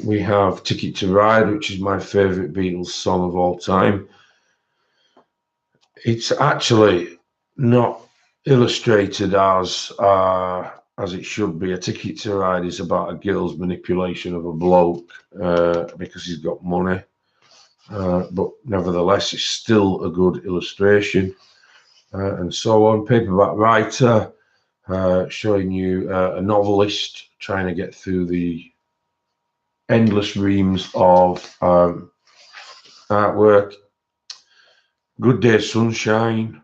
We have Ticket to Ride, which is my favourite Beatles song of all time. It's actually not illustrated as it should be. A Ticket to Ride is about a girl's manipulation of a bloke because he's got money. But nevertheless, it's still a good illustration. And so on. Paperback Writer, showing you a novelist trying to get through the endless reams of artwork. Good Day Sunshine,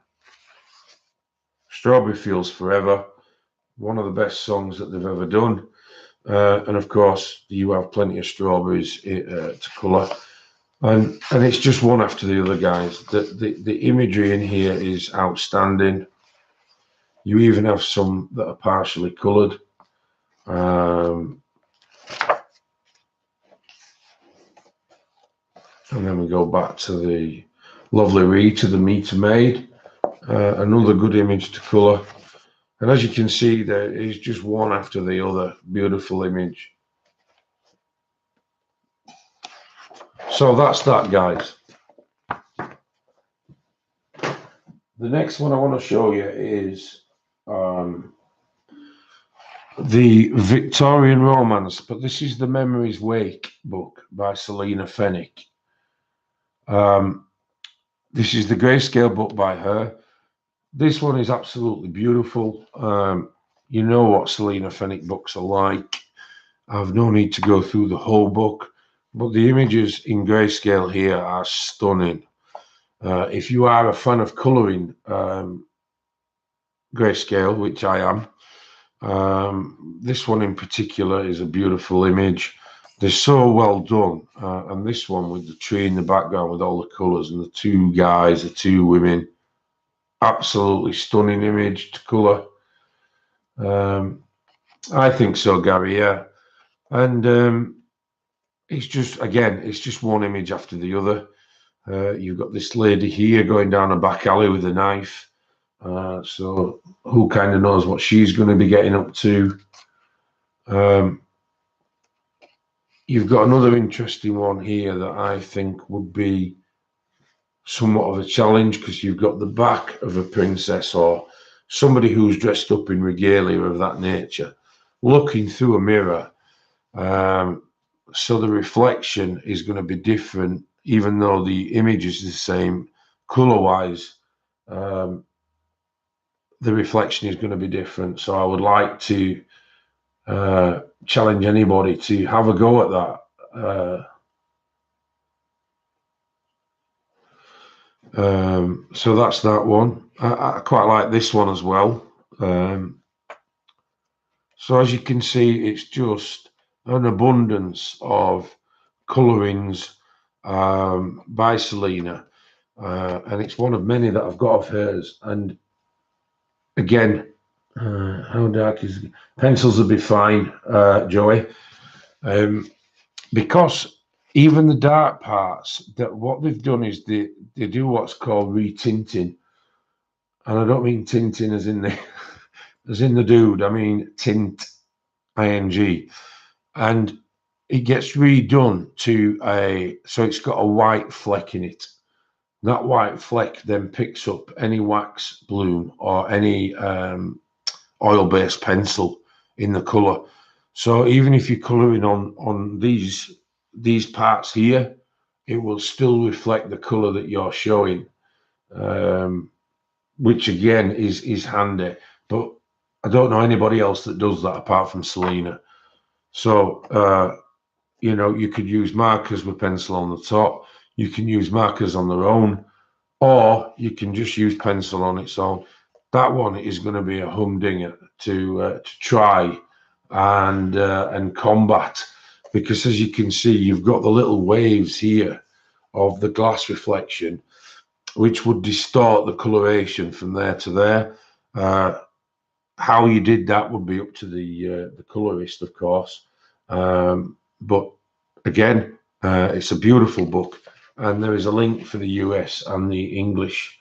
Strawberry Fields Forever, one of the best songs that they've ever done. And of course, You Have Plenty of Strawberries to colour. And it's just one after the other, guys. The imagery in here is outstanding. You even have some that are partially coloured. And then we go back to the lovely Rita, the meter maid. Another good image to colour. And as you can see, there is just one after the other. Beautiful image. So that's that, guys. The next one I want to show you is the Victorian Romance, but this is the Memories Wake book by Selina Fenwick. This is the grayscale book by her. This one is absolutely beautiful. You know what Selina Fenwick books are like. I've no need to go through the whole book, but the images in grayscale here are stunning. If you are a fan of colouring grayscale, which I am, this one in particular is a beautiful image. They're so well done. And this one with the tree in the background with all the colours and the two guys, the two women, absolutely stunning image to colour. I think so, Gary, yeah. And it's just, again, it's just one image after the other. You've got this lady here going down a back alley with a knife. So who kind of knows what she's going to be getting up to. You've got another interesting one here that I think would be somewhat of a challenge, because you've got the back of a princess or somebody who's dressed up in regalia of that nature looking through a mirror. So the reflection is going to be different, even though the image is the same color-wise. The reflection is going to be different. So I would like to challenge anybody to have a go at that. So that's that one. I quite like this one as well. So as you can see, it's just an abundance of colorings by Selina, and it's one of many that I've got of hers. And again, how dark is it? Pencils will be fine, Joey, because even the dark parts, that what they've done is they do what's called retinting, and I don't mean tinting as in the as in the dude. I mean tint, ing, and it gets redone to so it's got a white fleck in it. That white fleck then picks up any wax bloom or any oil-based pencil in the color. So even if you're coloring on these parts here, it will still reflect the color that you're showing, which again is handy. But I don't know anybody else that does that apart from Selina. So you know, you could use markers with pencil on the top. You can use markers on their own, or you can just use pencil on its own. That one is going to be a humdinger to try and combat, because as you can see, you've got the little waves here of the glass reflection, which would distort the coloration from there to there. How you did that would be up to the colorist, of course. But again, it's a beautiful book, and there is a link for the US and the English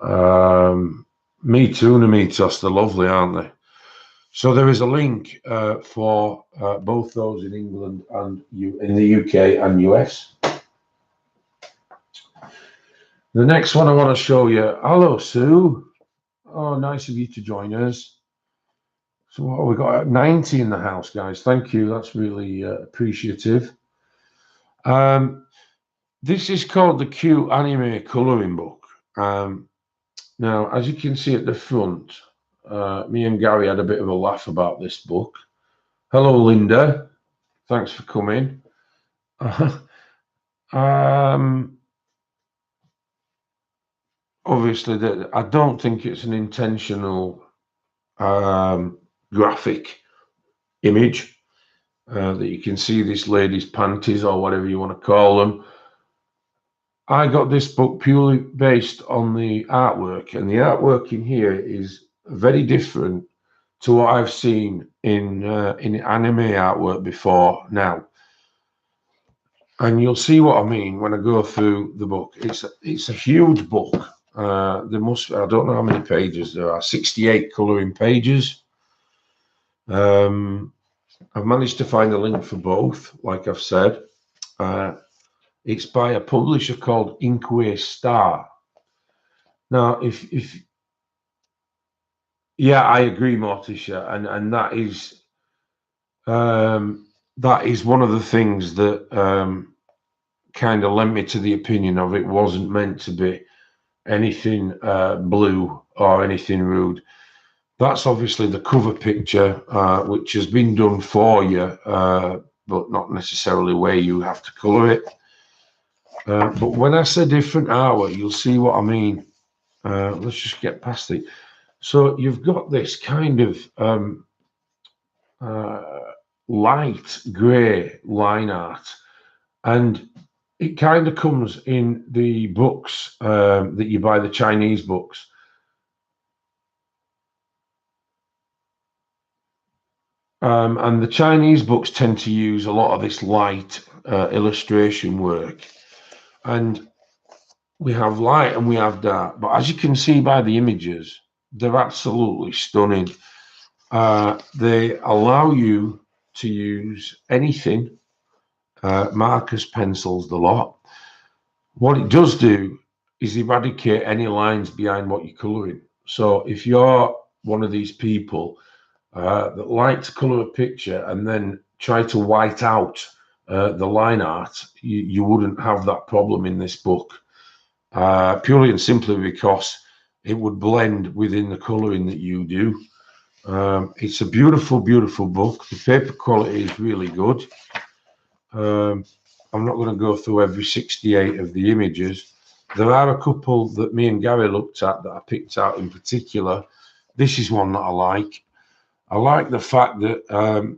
Me Too and Amitos, they're lovely, aren't they? So there is a link for both those in England and in the UK and US. The next one I want to show you. Hello, Sue. Oh, nice of you to join us. So what we got? 90 in the house, guys. Thank you. That's really appreciative. This is called the Cute Anime Coloring Book. Now, as you can see at the front, me and Gary had a bit of a laugh about this book. Hello, Linda. Thanks for coming. Obviously, I don't think it's an intentional graphic image that you can see this lady's panties or whatever you want to call them. I got this book purely based on the artwork, and the artwork in here is very different to what I've seen in anime artwork before now. And you'll see what I mean when I go through the book. It's a huge book. I don't know how many pages there are, 68 colouring pages. I've managed to find a link for both, like I've said. It's by a publisher called Inkway Star. Now, yeah, I agree, Morticia, and that is one of the things that kind of led me to the opinion of it wasn't meant to be anything blue or anything rude. That's obviously the cover picture, which has been done for you, but not necessarily where you have to colour it. But when I say different artwork, you'll see what I mean. Let's just get past it. So you've got this kind of light grey line art, and it kind of comes in the books that you buy, the Chinese books. And the Chinese books tend to use a lot of this light illustration work. And we have light and we have dark. But as you can see by the images, they're absolutely stunning. They allow you to use anything, markers, pencils, the lot. What it does do is eradicate any lines behind what you're colouring. So if you're one of these people that like to colour a picture and then try to white out the line art, you wouldn't have that problem in this book, purely and simply because it would blend within the colouring that you do. It's a beautiful, beautiful book. The paper quality is really good. I'm not going to go through every 68 of the images. There are a couple that me and Gary looked at that I picked out in particular. This is one that I like. I like the fact that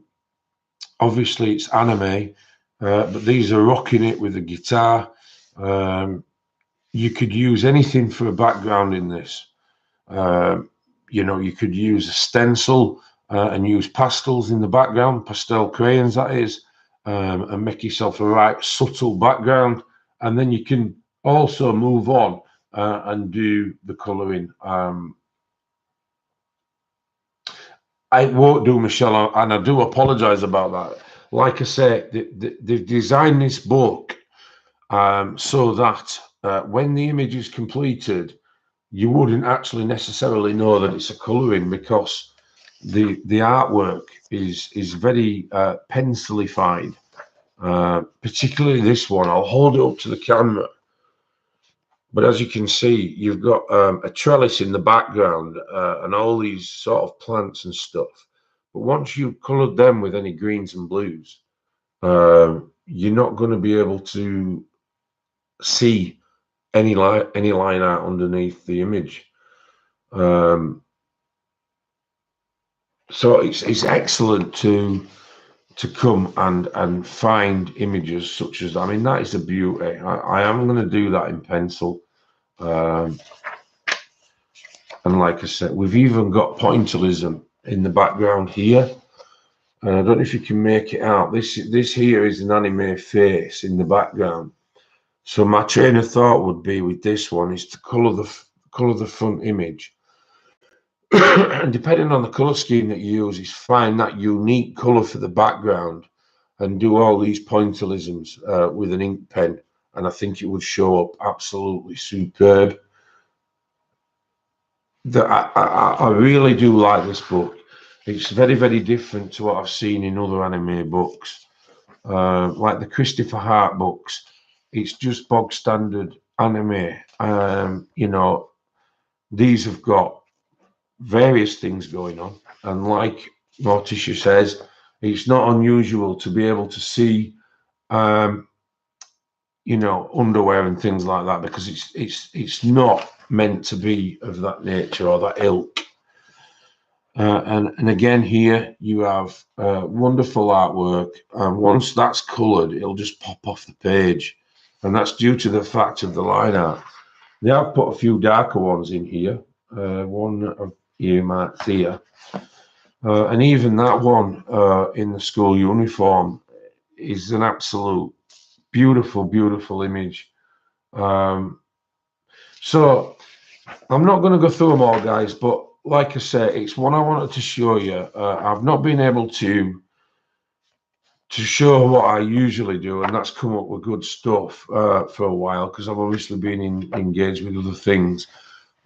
obviously it's anime, but these are rocking it with a guitar. You could use anything for a background in this. You know, you could use a stencil and use pastels in the background, pastel crayons that is, and make yourself a right subtle background. And then you can also move on and do the colouring. I won't do, Michelle, and I do apologise about that. Like I say, they've designed this book so that when the image is completed, you wouldn't actually necessarily know that it's a colouring, because the artwork is very pencilified. Particularly this one. I'll hold it up to the camera. But as you can see, you've got a trellis in the background and all these sort of plants and stuff. But once you've coloured them with any greens and blues, you're not going to be able to see any line art underneath the image. So it's excellent to come and find images such as, I mean, that is a beauty. I am going to do that in pencil. And like I said, we've even got pointillism in the background here. And I don't know if you can make it out. This here is an anime face in the background. So my train of thought would be with this one is to colour colour the front image. And depending on the colour scheme that you use, is find that unique colour for the background and do all these pointillisms with an ink pen, and I think it would show up absolutely superb. I really do like this book. It's very, very different to what I've seen in other anime books, like the Christopher Hart books. It's just bog standard anime. You know, these have got various things going on, and like Morticia says, it's not unusual to be able to see, you know, underwear and things like that, because it's not meant to be of that nature or that ilk. And again, here you have wonderful artwork, and once that's coloured, it'll just pop off the page, and that's due to the fact of the line art. They have put a few darker ones in here. One of you might see here, and even that one in the school uniform is an absolute beautiful, beautiful image. So I'm not going to go through them all, guys, but like I say, it's one I wanted to show you. I've not been able to show what I usually do, and that's come up with good stuff for a while, because I've obviously been engaged with other things.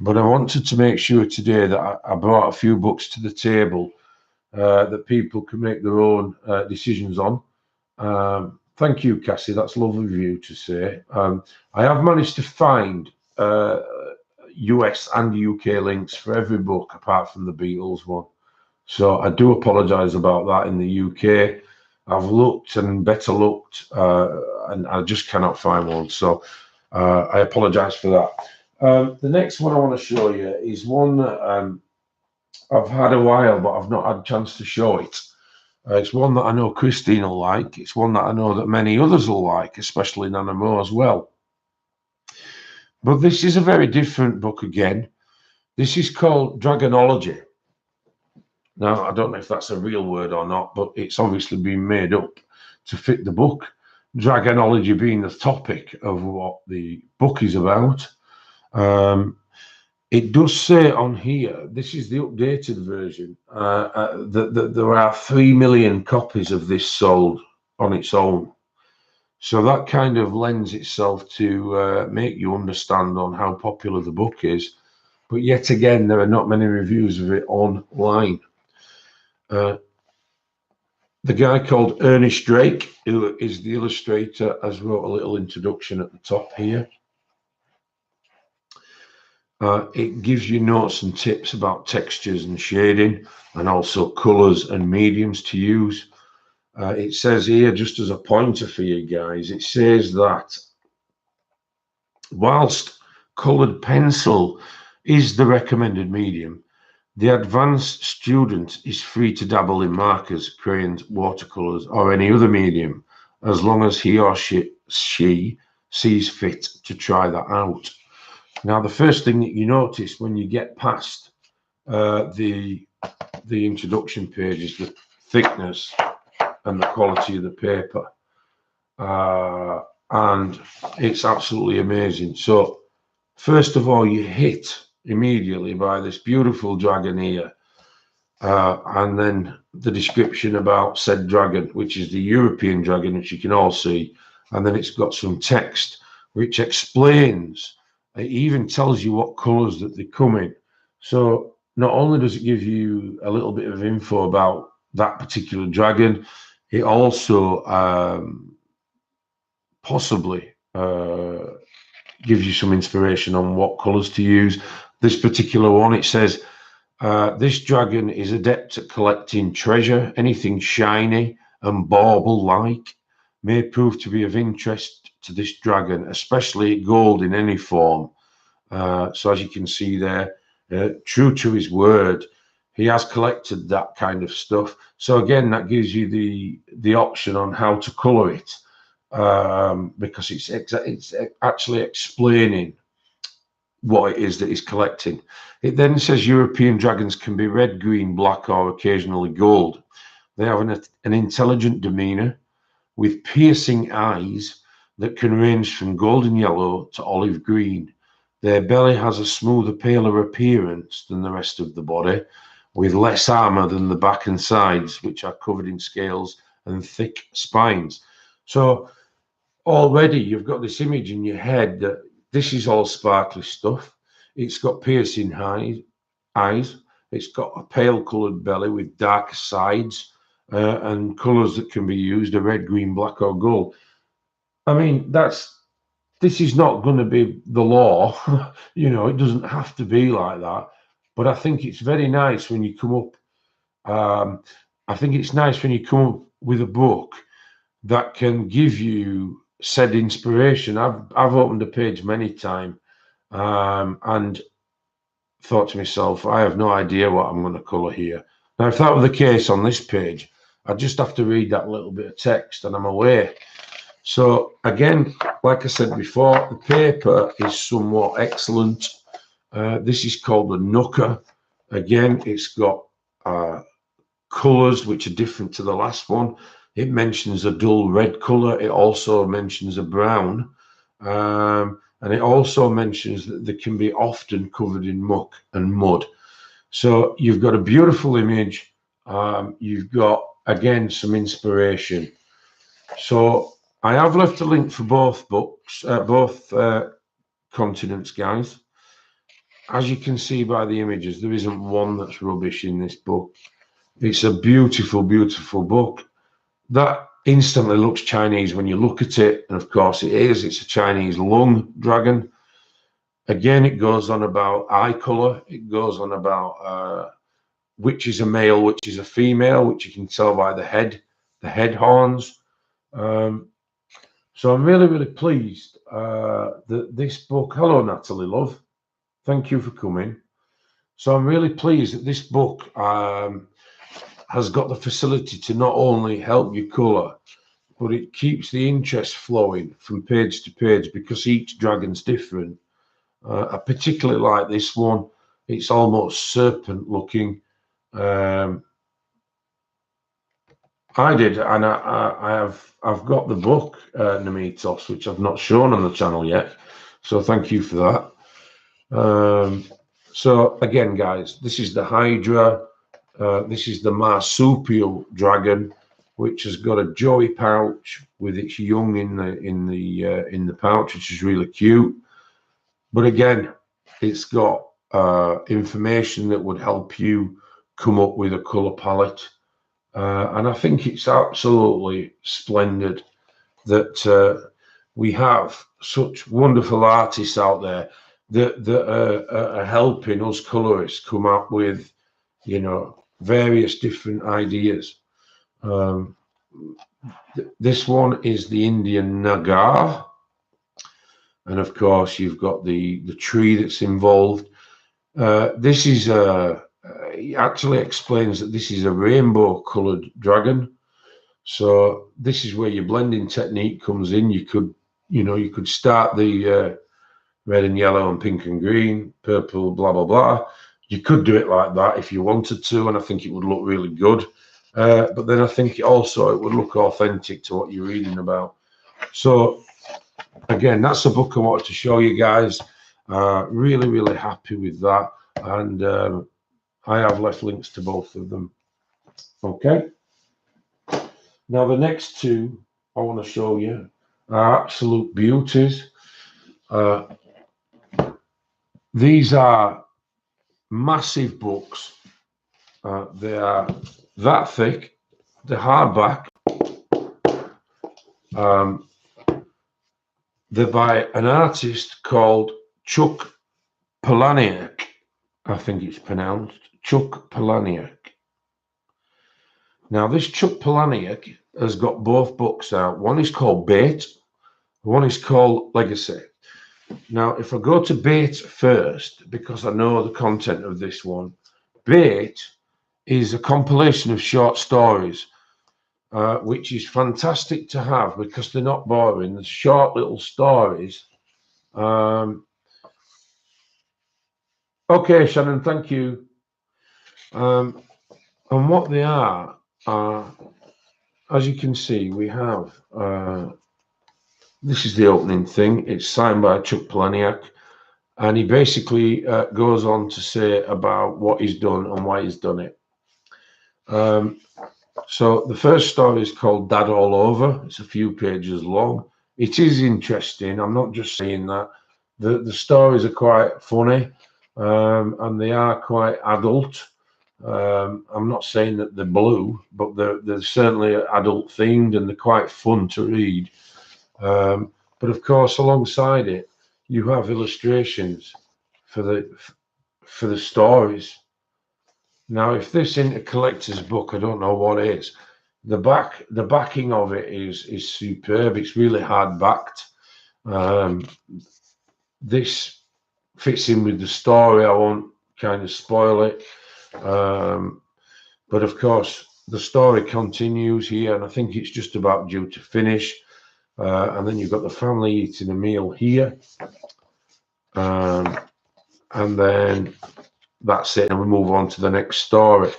But I wanted to make sure today that I brought a few books to the table that people can make their own decisions on. Thank you, Cassie. That's lovely of you to say. I have managed to find US and UK links for every book apart from the Beatles one. So I do apologise about that. In the UK, I've looked and better looked, and I just cannot find one. So I apologise for that. The next one I want to show you is one that I've had a while, but I've not had a chance to show it. It's one that I know Christine will like. It's one that I know that many others will like, especially Nana Mo as well. But this is a very different book again. This is called Dragonology. Now, I don't know if that's a real word or not, but it's obviously been made up to fit the book. Dragonology being the topic of what the book is about. It does say on here, this is the updated version, that there are 3 million copies of this sold on its own. So that kind of lends itself to make you understand on how popular the book is. But yet again, there are not many reviews of it online. The guy called Ernest Drake, who is the illustrator, has wrote a little introduction at the top here. It gives you notes and tips about textures and shading, and also colours and mediums to use. It says here, just as a pointer for you guys, it says that whilst coloured pencil is the recommended medium, the advanced student is free to dabble in markers, crayons, watercolours, or any other medium, as long as he or she sees fit to try that out. Now, the first thing that you notice when you get past the introduction page is the thickness and the quality of the paper, and it's absolutely amazing. So, first of all, you hit immediately by this beautiful dragon here, and then the description about said dragon, which is the European dragon, which you can all see, and then it's got some text which explains. It even tells you what colours that they come in. So not only does it give you a little bit of info about that particular dragon, it also possibly gives you some inspiration on what colours to use. This particular one, it says, this dragon is adept at collecting treasure. Anything shiny and bauble-like may prove to be of interest to this dragon, especially gold in any form. So as you can see there, true to his word, he has collected that kind of stuff. So again, that gives you the option on how to colour it, because it's actually explaining what it is that he's collecting. It then says European dragons can be red, green, black, or occasionally gold. They have an intelligent demeanour with piercing eyes that can range from golden yellow to olive green. Their belly has a smoother, paler appearance than the rest of the body, with less armor than the back and sides, which are covered in scales and thick spines. So already you've got this image in your head that this is all sparkly stuff. It's got piercing eyes. It's got a pale coloured belly with darker sides and colours that can be used: a red, green, black, or gold. I mean, this is not going to be the law. You know, it doesn't have to be like that. But I think it's very nice when you come up. I think it's nice when you come up with a book that can give you said inspiration. I've opened a page many times and thought to myself, I have no idea what I'm going to colour here. Now, if that were the case on this page, I'd just have to read that little bit of text and I'm away. So again, like I said before, the paper is somewhat excellent. This is called the Nooker. Again, it's got colours which are different to the last one. It mentions a dull red colour. It also mentions a brown. And it also mentions that they can be often covered in muck and mud. So you've got a beautiful image. You've got, again, some inspiration. So I have left a link for both books, both continents, guys. As you can see by the images, there isn't one that's rubbish in this book. It's a beautiful, beautiful book. That instantly looks Chinese when you look at it, and of course it is. It's a Chinese lung dragon. Again, it goes on about eye color. It goes on about which is a male, which is a female, which you can tell by the head horns. So I'm really, really pleased that this book. Hello, Natalie, love. Thank you for coming. So I'm really pleased that this book has got the facility to not only help you colour, but it keeps the interest flowing from page to page because each dragon's different. I particularly like this one. It's almost serpent looking. I did, and I've got the book Nemitos, which I've not shown on the channel yet. So thank you for that. So again, guys, this is the Hydra. This is the marsupial dragon, which has got a joey pouch with its young in the pouch, which is really cute. But again, it's got information that would help you come up with a color palette, and I think it's absolutely splendid that we have such wonderful artists out there that are helping us colorists come up with, you know, various different ideas. This one is the Indian Nagar, and of course you've got the tree that's involved. This is it actually explains that this is a rainbow colored dragon. So this is where your blending technique comes in. You could start the red and yellow and pink and green, purple, blah blah blah. You could do it like that if you wanted to, and I think it would look really good. But then I think it would look authentic to what you're reading about. So again, that's the book I wanted to show you guys. Really, really happy with that. And I have left links to both of them. Okay. Now, the next two I want to show you are absolute beauties. These are massive books. They are that thick. They're hardback. They're by an artist called Chuck Palahniuk. I think it's pronounced Chuck Palahniuk. Now, this Chuck Palahniuk has got both books out. One is called Bait. One is called Legacy. Now, if I go to Bait first, because I know the content of this one, Bait is a compilation of short stories, which is fantastic to have because they're not boring. They're short little stories. Okay, Shannon, thank you. And what they are, as you can see, we have, this is the opening thing. It's signed by Chuck Palahniuk. And he basically goes on to say about what he's done and why he's done it. So the first story is called Dad All Over. It's a few pages long. It is interesting. I'm not just saying that. The stories are quite funny, and they are quite adult. I'm not saying that they're blue, but they're certainly adult themed and they're quite fun to read. But of course, alongside it, you have illustrations for the stories. Now, if this isn't a collector's book, I don't know what is. The backing of it is superb. It's really hard backed. This fits in with the story. I won't kind of spoil it. But of course, the story continues here, and I think it's just about due to finish. And then you've got the family eating a meal here. And then that's it. And we move on to the next story,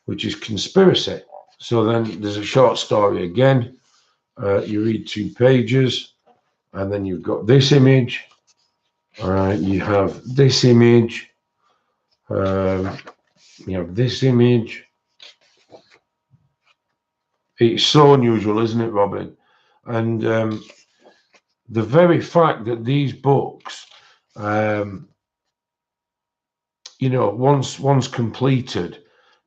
which is Conspiracy. So then there's a short story again. You read 2 pages, and then you've got this image. You have this image. You have this image. It's so unusual, isn't it, Robin? And the very fact that these books, once completed,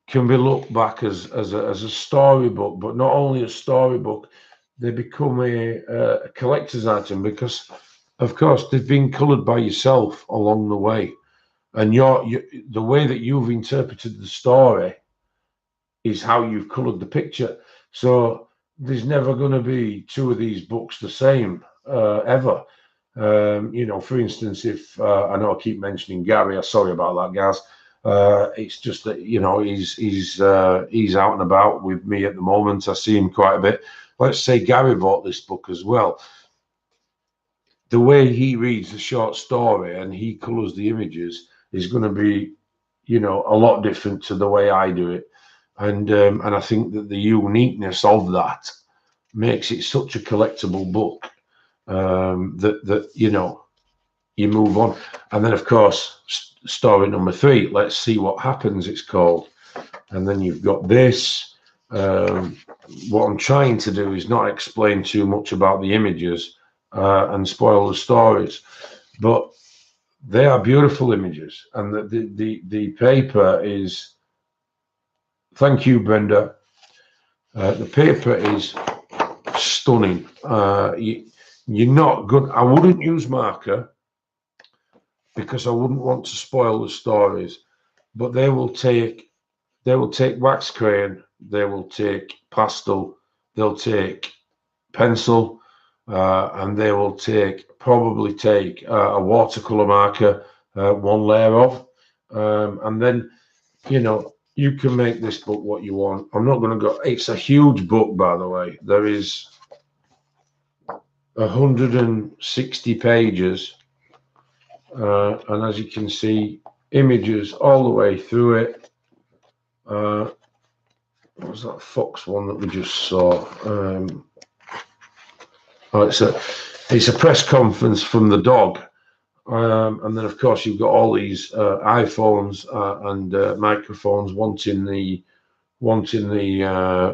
can be looked back as a storybook, but not only a storybook, they become a collector's item because, of course, they've been coloured by yourself along the way, and the way that you've interpreted the story is how you've coloured the picture. So there's never going to be 2 of these books the same ever. For instance, if I know I keep mentioning Gary, I'm sorry about that, guys. It's just that he's out and about with me at the moment. I see him quite a bit. Let's say Gary bought this book as well. The way he reads the short story and he colours the images is going to be, a lot different to the way I do it. And I think that the uniqueness of that makes it such a collectible book that you move on. And then, of course, story number 3, Let's See What Happens, it's called. And then you've got this. What I'm trying to do is not explain too much about the images and spoil the stories, but they are beautiful images, and the paper is. Thank you, Brenda. The paper is stunning. You're not good. I wouldn't use marker because I wouldn't want to spoil the stories, but they will take wax crayon, they will take pastel, they'll take pencil, and they will probably take a watercolor marker, 1 layer of, and then you can make this book what you want. I'm not going to go. It's a huge book, by the way. There is 160 pages, and as you can see, images all the way through it. What was that fox one that we just saw? It's a press conference from the dog, and then of course you've got all these iPhones and microphones wanting the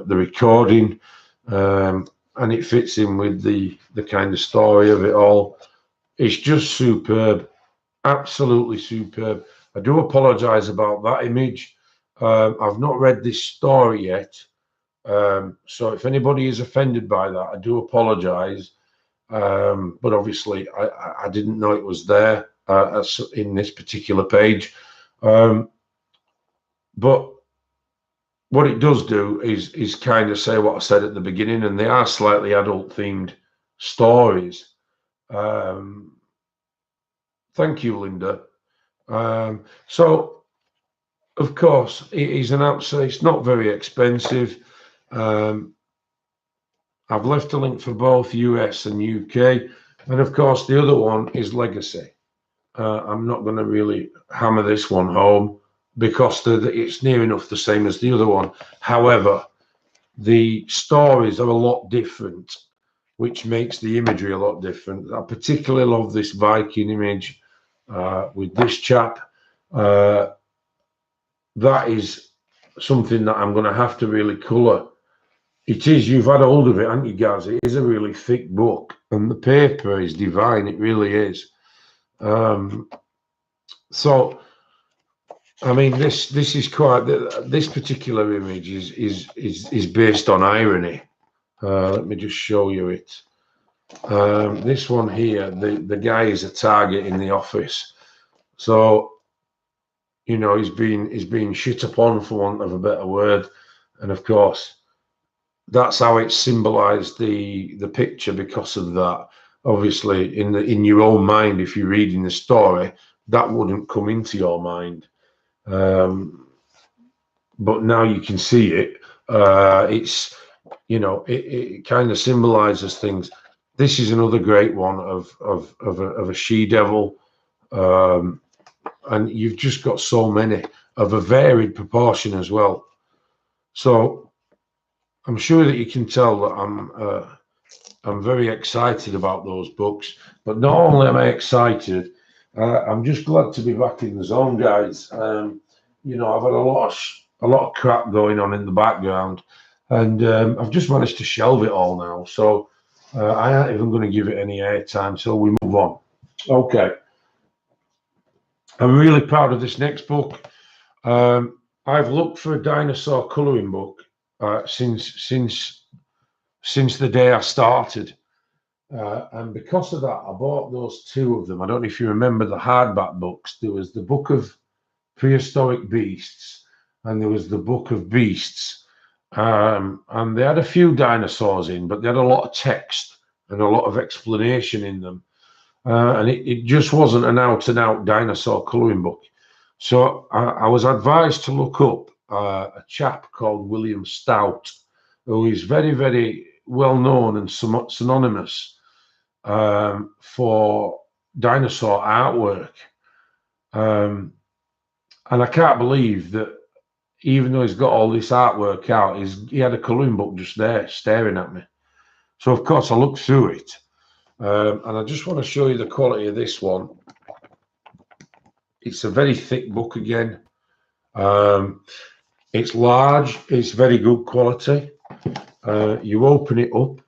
recording, and it fits in with the kind of story of it all. It's just superb, absolutely superb. I do apologize about that image. I've not read this story yet, so if anybody is offended by that, I do apologize. But obviously, I didn't know it was there in this particular page. But what it does do is kind of say what I said at the beginning, and they are slightly adult themed stories. Thank you, Linda. So, of course, it is an absolute. It's not very expensive. I've left a link for both US and UK, and of course, the other one is Legacy. I'm not going to really hammer this one home because it's near enough the same as the other one. However, the stories are a lot different, which makes the imagery a lot different. I particularly love this Viking image. with this chap. That is something that I'm going to have to really colour. It is, you've had hold of it, haven't you, guys? It is a really thick book, and the paper is divine. It really is. So, I mean, this is quite. This particular image is based on irony. Let me just show you it. This one here, the guy is a target in the office. So, you know, he's been shit upon, for want of a better word, and of course, that's how it's symbolised the picture because of that. Obviously, in your own mind, if you're reading the story, that wouldn't come into your mind. But now you can see it. It's, you know, it kind of symbolises things. This is another great one of a she-devil, and you've just got so many of a varied proportion as well. So I'm sure that you can tell that I'm very excited about those books. But not only am I excited, I'm just glad to be back in the zone, guys. You know, I've had a lot of crap going on in the background, and I've just managed to shelve it all now. So I ain't even going to give it any airtime. So we move on. Okay. I'm really proud of this next book. I've looked for a dinosaur colouring book since the day I started, and because of that, I bought those two of them. I don't know if you remember the hardback books. There was the Book of Prehistoric Beasts, and there was the Book of Beasts, and they had a few dinosaurs in, but they had a lot of text and a lot of explanation in them. And it just wasn't an out-and-out dinosaur colouring book. So I was advised to look up a chap called William Stout, who is very, very well known and somewhat synonymous for dinosaur artwork. And I can't believe that even though he's got all this artwork out, he had a colouring book just there staring at me. So, of course, I looked through it. And I just want to show you the quality of this one. It's a very thick book again. It's large. It's very good quality. You open it up,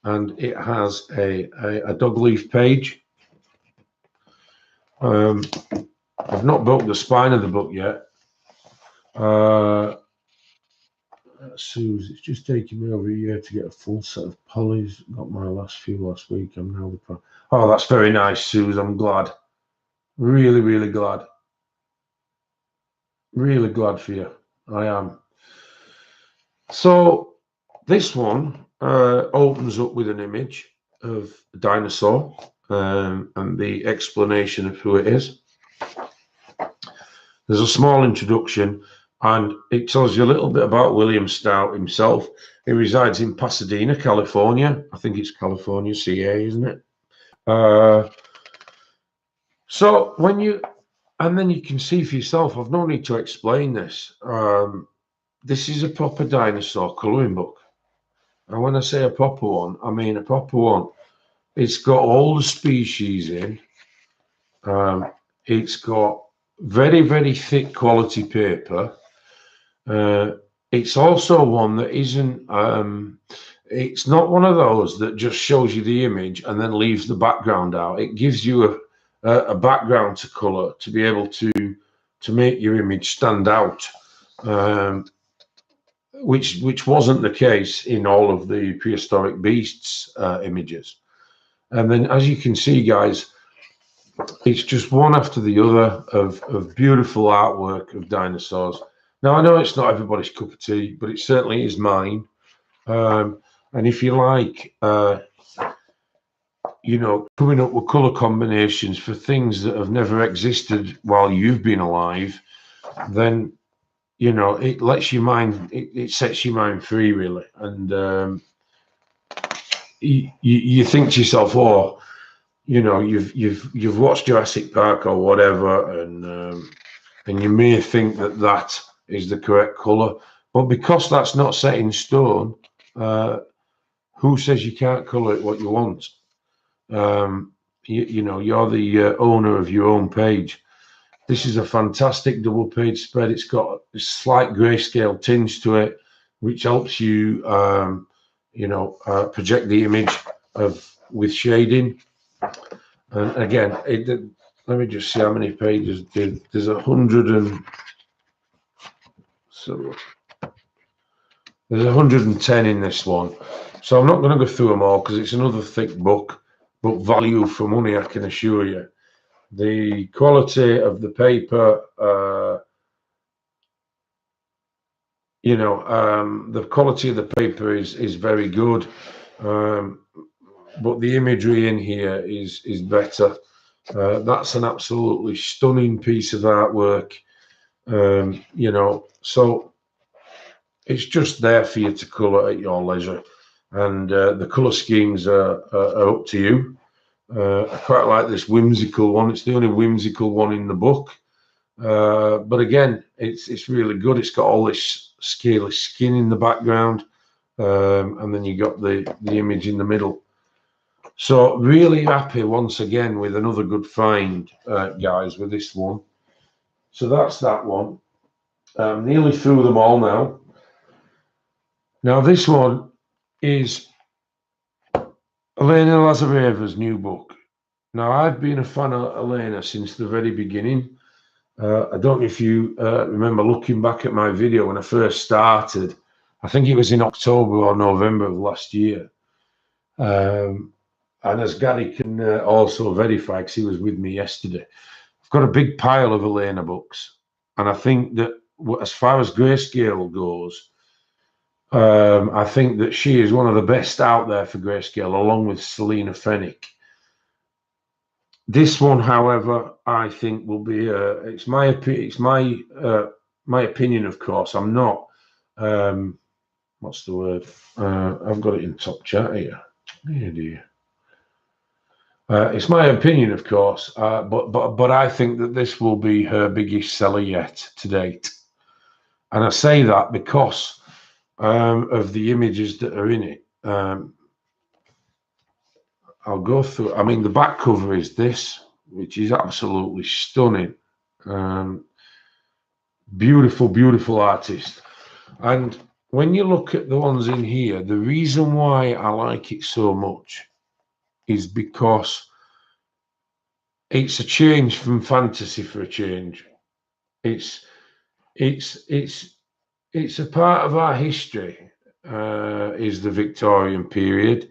and it has a dog leaf page. I've not broke the spine of the book yet. Suze, it's just taken me over a year to get a full set of polys. Got my last few last week. I'm now the oh, that's very nice, Suze. I'm glad. Really, really glad. Really glad for you. I am. So this one opens up with an image of a dinosaur and the explanation of who it is. There's a small introduction, and it tells you a little bit about William Stout himself. He resides in Pasadena, California. I think it's California, CA, isn't it? So when you, and then you can see for yourself, I've no need to explain this. This is a proper dinosaur colouring book. And when I say a proper one, I mean a proper one. It's got all the species in. It's got very, very thick quality paper. It's also one that isn't, it's not one of those that just shows you the image and then leaves the background out. It gives you a background to colour to be able to make your image stand out, which wasn't the case in all of the Prehistoric Beasts images. And then, as you can see, guys, it's just one after the other of beautiful artwork of dinosaurs. Now, I know it's not everybody's cup of tea, but it certainly is mine. And if you like, you know, coming up with colour combinations for things that have never existed while you've been alive, then, you know, it lets your mind, it sets your mind free, really. And you think to yourself, oh, you know, you've watched Jurassic Park or whatever, and you may think that that is the correct colour, but because that's not set in stone, who says you can't colour it what you want? you know, you're the owner of your own page. This is a fantastic double page spread. It's got a slight grayscale tinge to it, which helps you, you know, project the image with shading. And again, let me just see how many pages. There's 100 and so there's 110 in this one. So I'm not going to go through them all because it's another thick book, but value for money, I can assure you. The quality of the paper, you know, the quality of the paper is very good, but the imagery in here is better. That's an absolutely stunning piece of artwork, you know, so it's just there for you to colour at your leisure, and the colour schemes are up to you. I quite like this whimsical one. It's the only whimsical one in the book. But again, it's really good. It's got all this scaly skin in the background, and then you got the image in the middle. So really happy once again with another good find, guys, with this one. So that's that one. Nearly through them all now. Now this one is Elena Lazareva's new book. Now I've been a fan of Elena since the very beginning. I don't know if you remember looking back at my video when I first started. I think it was in October or November of last year. And as Gary can also verify, because he was with me yesterday, I've got a big pile of Elena books. And I think that as far as grayscale goes, I think that she is one of the best out there for grayscale, along with Selina Fennick. This one, however, I think will be. It's my opinion, of course. I'm not. What's the word? I've got it in top chat here. Oh dear. It's my opinion, of course, but I think that this will be her biggest seller yet to date, and I say that because of the images that are in it. I'll go through. I mean, the back cover is this, which is absolutely stunning. Beautiful, beautiful artist. And when you look at the ones in here, the reason why I like it so much is because it's a change from fantasy for a change. It's a part of our history, is the Victorian period.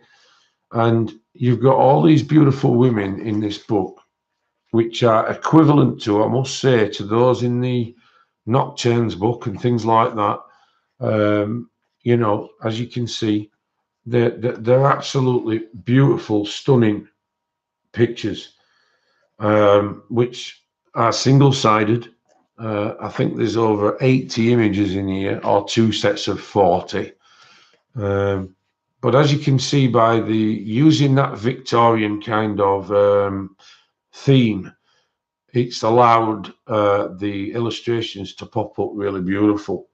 And you've got all these beautiful women in this book, which are equivalent to, I must say, to those in the Nocturnes book and things like that. You know, as you can see, they're absolutely beautiful, stunning pictures, which are single-sided. I think there's over 80 images in here, or two sets of 40. But as you can see by using that Victorian kind of theme, it's allowed the illustrations to pop up really beautiful.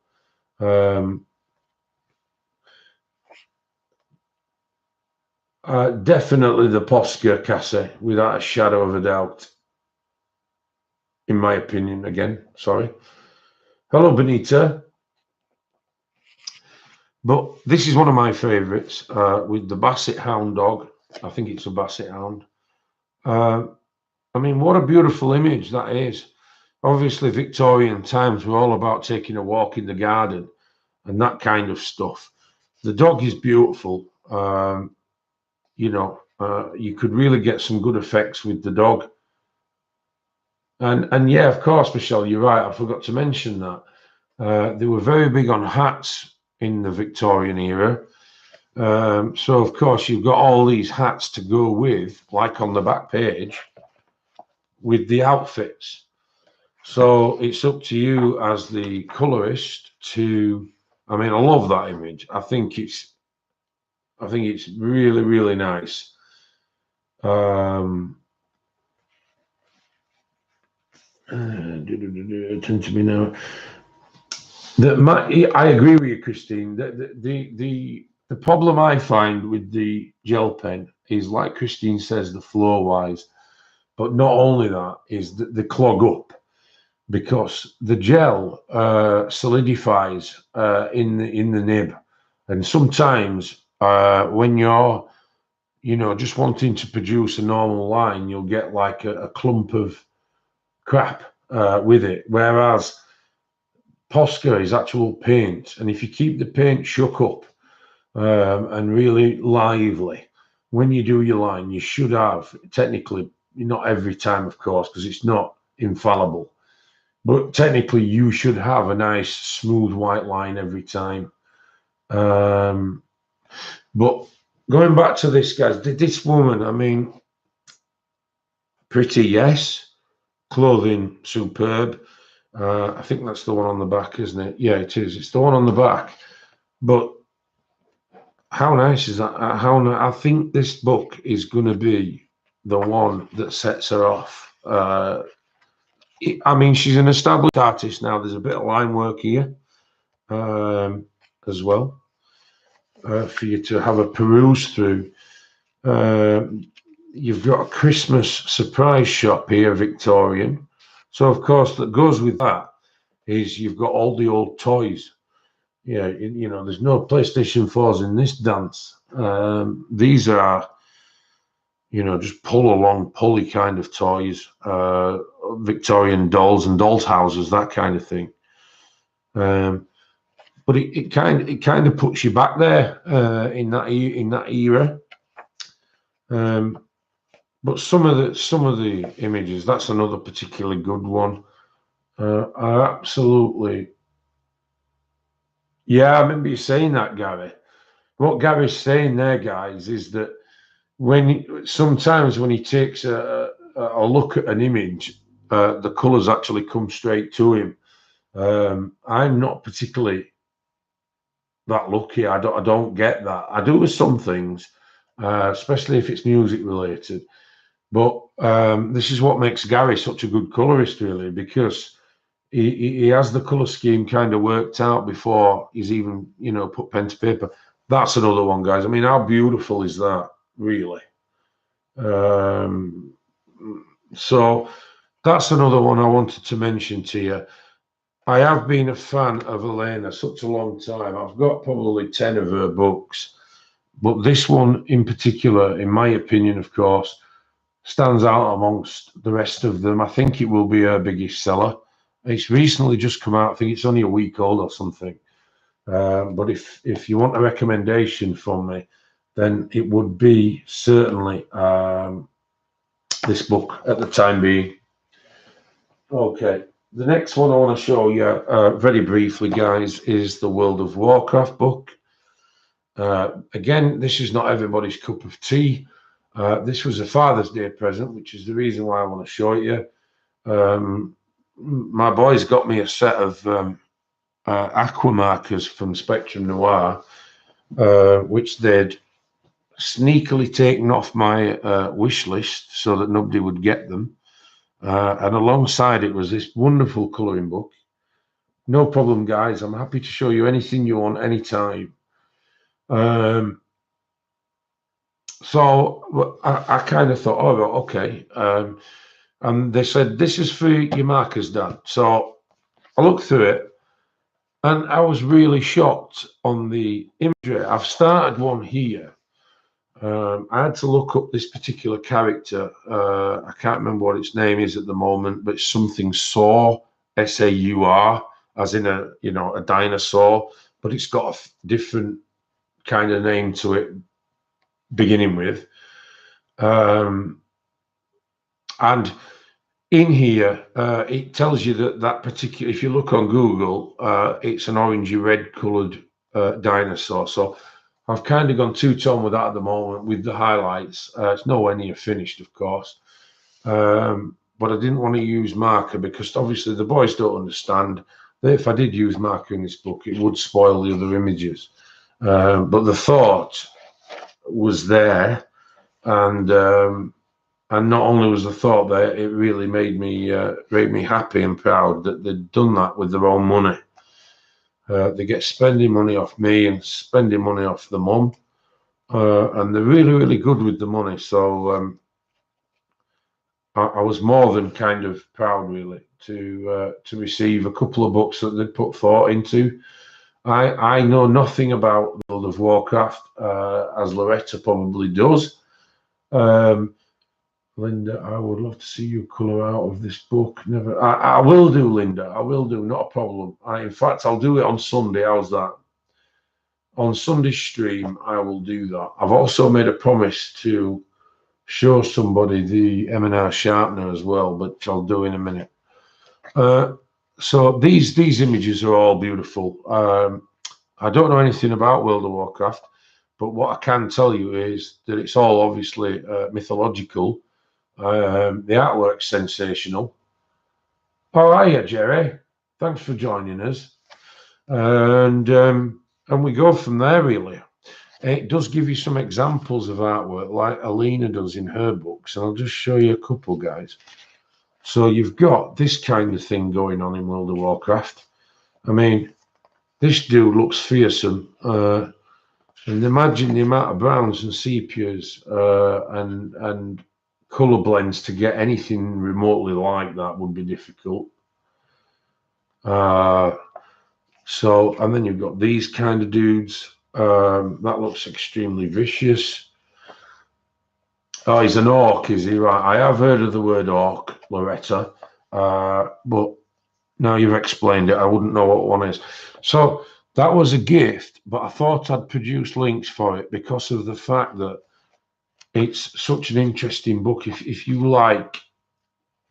Definitely the Posca Cassie, without a shadow of a doubt. In my opinion, again, sorry. Hello, Benita. But this is one of my favourites, with the Basset Hound dog. I think it's a Basset Hound. I mean, what a beautiful image that is. Obviously, Victorian times were all about taking a walk in the garden and that kind of stuff. The dog is beautiful. You know, you could really get some good effects with the dog. And yeah, of course, Michelle, you're right. I forgot to mention that. They were very big on hats in the Victorian era. So, of course, you've got all these hats to go with, like on the back page, with the outfits. So it's up to you as the colorist to, I mean, I love that image. I think it's really, really nice. Turn to me now. I agree with you, Christine. The problem I find with the gel pen is, like Christine says, the flow wise, but not only that, is that they clog up because the gel solidifies in the nib, and sometimes when you're just wanting to produce a normal line, you'll get like a clump of crap with it. Whereas Posca is actual paint, and if you keep the paint shook up and really lively when you do your line, you should have, technically, not every time, of course, because it's not infallible, but technically you should have a nice smooth white line every time. But going back to this, guys, this woman, I mean, pretty, yes. Clothing, superb. I think that's the one on the back, isn't it? Yeah, it is. It's the one on the back. But how nice is that? I think this book is going to be the one that sets her off. I mean, she's an established artist now. There's a bit of line work here as well for you to have a peruse through. You've got a Christmas surprise shop here, Victorian. So, of course, that goes with that is you've got all the old toys. Yeah, there's no PlayStation 4s in this dance. These are, just pull along, pulley kind of toys, Victorian dolls and dolls' houses, that kind of thing. But it kind of puts you back there in that era. But some of the images, that's another particularly good one. Are absolutely, yeah. I remember you saying that, Gary. What Gary's saying there, guys, is that sometimes when he takes a look at an image, the colours actually come straight to him. I'm not particularly that lucky. I don't get that. I do with some things, especially if it's music related. But this is what makes Gary such a good colorist, really, because he has the color scheme kind of worked out before he's even, put pen to paper. That's another one, guys. I mean, how beautiful is that, really? So that's another one I wanted to mention to you. I have been a fan of Elena such a long time. I've got probably 10 of her books, but this one in particular, in my opinion, of course, stands out amongst the rest of them. I think it will be her biggest seller. It's recently just come out. I think it's only a week old or something. But if you want a recommendation from me, then it would be certainly this book at the time being. Okay, the next one I want to show you very briefly, guys, is the World of Warcraft book. Again, this is not everybody's cup of tea. This was a Father's Day present, which is the reason why I want to show it you. My boys got me a set of aqua markers from Spectrum Noir, which they'd sneakily taken off my wish list so that nobody would get them. And alongside it was this wonderful colouring book. No problem, guys. I'm happy to show you anything you want anytime. So I kind of thought, oh, okay. And they said, this is for your markers, Dan. So I looked through it and I was really shocked on the imagery. I've started one here. I had to look up this particular character. I can't remember what its name is at the moment, but it's something Saur, S-A-U-R, as in a dinosaur, but it's got a different kind of name to it beginning with. And in here, it tells you that particular, if you look on Google, it's an orangey red coloured dinosaur. So I've kind of gone two-tone with that at the moment with the highlights. It's nowhere near finished, of course. But I didn't want to use marker because obviously the boys don't understand that if I did use marker in this book, it would spoil the other images. But the thought was there, and not only was the thought there, it really made me happy and proud that they'd done that with their own money. They get spending money off me and spending money off the mum, and they're really, really good with the money. So I was more than kind of proud, really, to receive a couple of books that they'd put thought into. I know nothing about World of Warcraft, as Loretta probably does. Linda, I would love to see you colour out of this book. Never, I will do, Linda. I will do, not a problem. In fact, I'll do it on Sunday. How's that? On Sunday's stream, I will do that. I've also made a promise to show somebody the M&R sharpener as well, which I'll do in a minute. So these images are all beautiful. I don't know anything about World of Warcraft, but what I can tell you is that it's all obviously mythological. The artwork's sensational. Oh, hiya, Jerry. Thanks for joining us. And we go from there, really. It does give you some examples of artwork like Alina does in her books, and I'll just show you a couple, guys. So you've got this kind of thing going on in World of Warcraft. I mean, this dude looks fearsome, and imagine the amount of browns and sepias and colour blends to get anything remotely like that would be difficult. So, and then you've got these kind of dudes. That looks extremely vicious. Oh, he's an orc, is he? Right. I have heard of the word orc, Loretta, but now you've explained it, I wouldn't know what one is. So that was a gift, but I thought I'd produce links for it because of the fact that it's such an interesting book. If you like,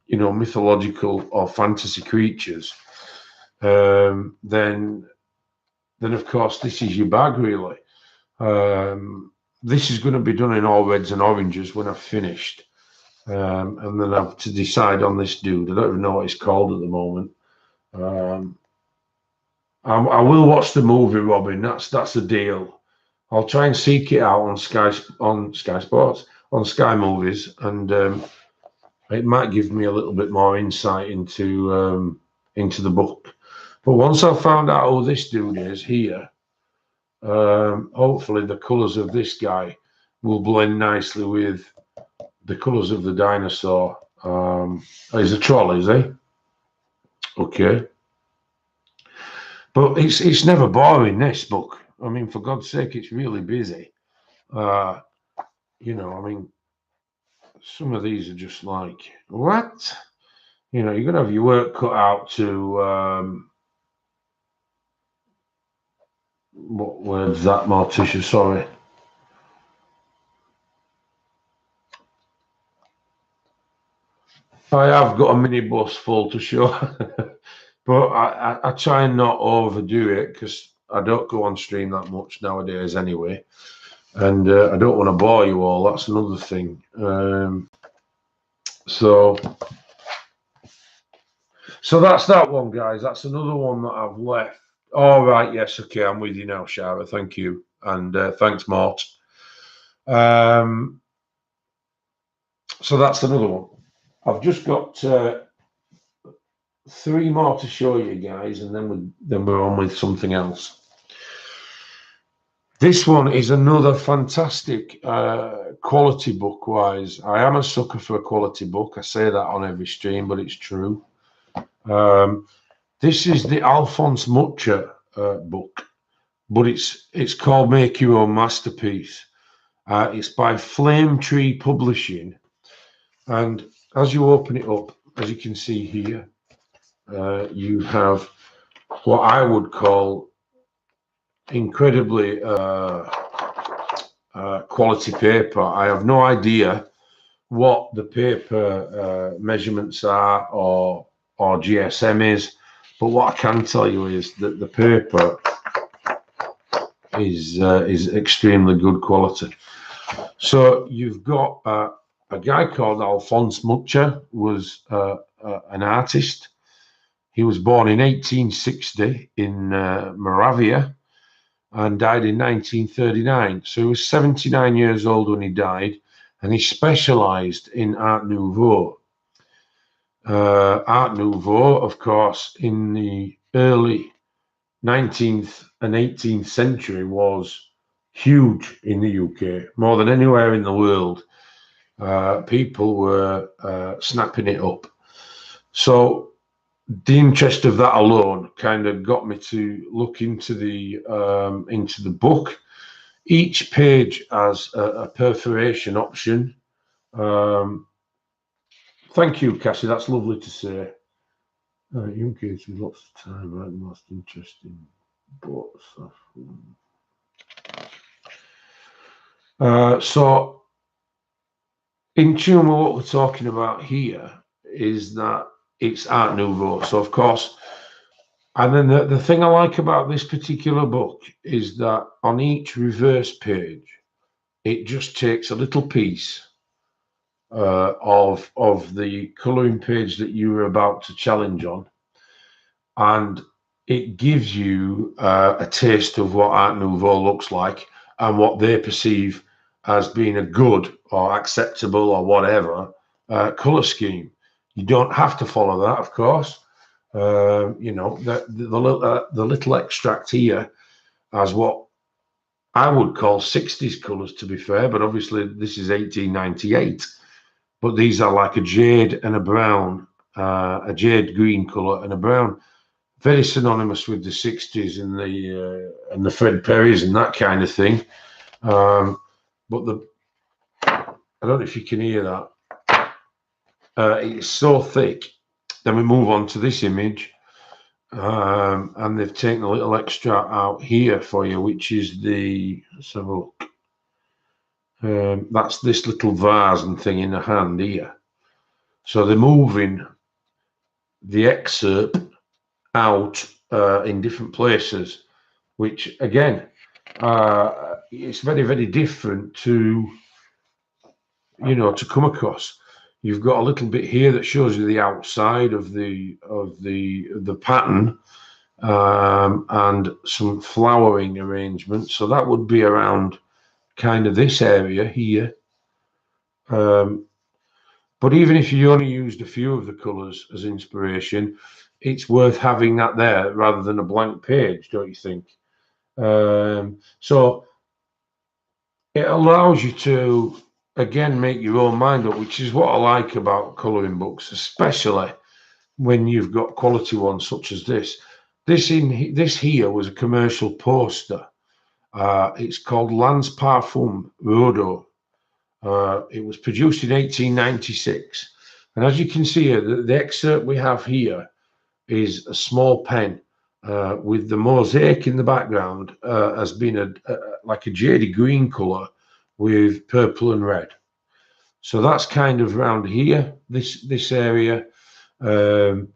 mythological or fantasy creatures, then of course this is your bag, really. This is going to be done in all reds and oranges when I've finished, and then I have to decide on this dude. I don't even know what he's called at the moment. I will watch the movie, Robin. That's a deal. I'll try and seek it out on Sky Sports, on Sky Movies, and it might give me a little bit more insight into the book. But once I've found out who this dude is here, hopefully the colours of this guy will blend nicely with the colours of the dinosaur. He's a troll, is he? Okay. But it's never boring, this book. I mean, for God's sake, it's really busy. I mean, some of these are just like, what? You're going to have your work cut out to, what word's that, Morticia? Sorry. I have got a minibus full to show, but I try and not overdo it because I don't go on stream that much nowadays anyway. And I don't want to bore you all. That's another thing. So that's that one, guys. That's another one that I've left. All right. Yes. Okay. I'm with you now, Shara. Thank you. And thanks, Mort. So that's another one. I've just got 3 more to show you guys, and then we're on with something else. This one is another fantastic quality book-wise. I am a sucker for a quality book. I say that on every stream, but it's true. This is the Alphonse Mucha book, but it's called Make Your Own Masterpiece. It's by Flame Tree Publishing, and as you open it up, as you can see here, you have what I would call incredibly quality paper. I have no idea what the paper measurements are or GSM is, but what I can tell you is that the paper is extremely good quality. So you've got a guy called Alphonse Mucha, was an artist. He was born in 1860 in Moravia and died in 1939. So he was 79 years old when he died, and he specialized in Art Nouveau. Art Nouveau, of course, in the early 19th and 18th century was huge in the UK, more than anywhere in the world. People were snapping it up. So the interest of that alone kind of got me to look into the book. Each page has a perforation option. Thank you, Cassie. That's lovely to say. Young kids with lots of time, right? The most interesting books. So, in tune with what we're talking about here is that it's Art Nouveau. So, of course, and then the thing I like about this particular book is that on each reverse page, it just takes a little piece of the colouring page that you were about to challenge on, and it gives you a taste of what Art Nouveau looks like and what they perceive as being a good or acceptable or whatever colour scheme. You don't have to follow that, of course. You know, the little extract here as what I would call 60s colours, to be fair, but obviously this is 1898. But these are like a jade and a brown, a jade green colour and a brown, very synonymous with the 60s and the Fred Perrys and that kind of thing. But I don't know if you can hear that. It's so thick. Then we move on to this image. And they've taken a little extra out here for you, which is let's have a look. That's this little vase and thing in the hand here. So they're moving the excerpt out in different places, which again, it's very, very different to, to come across. You've got a little bit here that shows you the outside of the pattern, and some flowering arrangements. So that would be around kind of this area here. But even if you only used a few of the colours as inspiration, it's worth having that there rather than a blank page, don't you think? So it allows you to, again, make your own mind up, which is what I like about colouring books, especially when you've got quality ones such as this. This here was a commercial poster. It's called Lance Parfum Rodo. It was produced in 1896. And as you can see here, the excerpt we have here is a small pen with the mosaic in the background has been like a jaded green colour with purple and red. So that's kind of around here, this area. I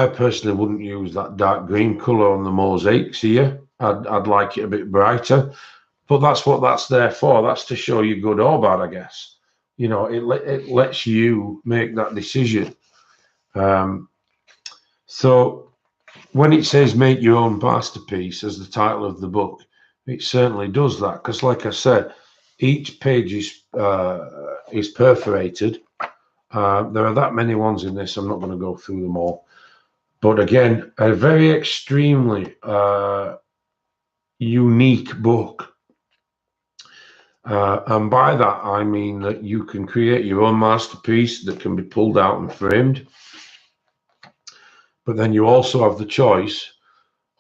personally wouldn't use that dark green colour on the mosaics here. I'd like it a bit brighter, but that's what that's there for. That's to show you good or bad, I guess. It lets you make that decision. So when it says make your own masterpiece as the title of the book, it certainly does that, because like I said, each page is perforated. There are that many ones in this. I'm not going to go through them all. But again, a very extremely unique book. And by that, I mean that you can create your own masterpiece that can be pulled out and framed. But then you also have the choice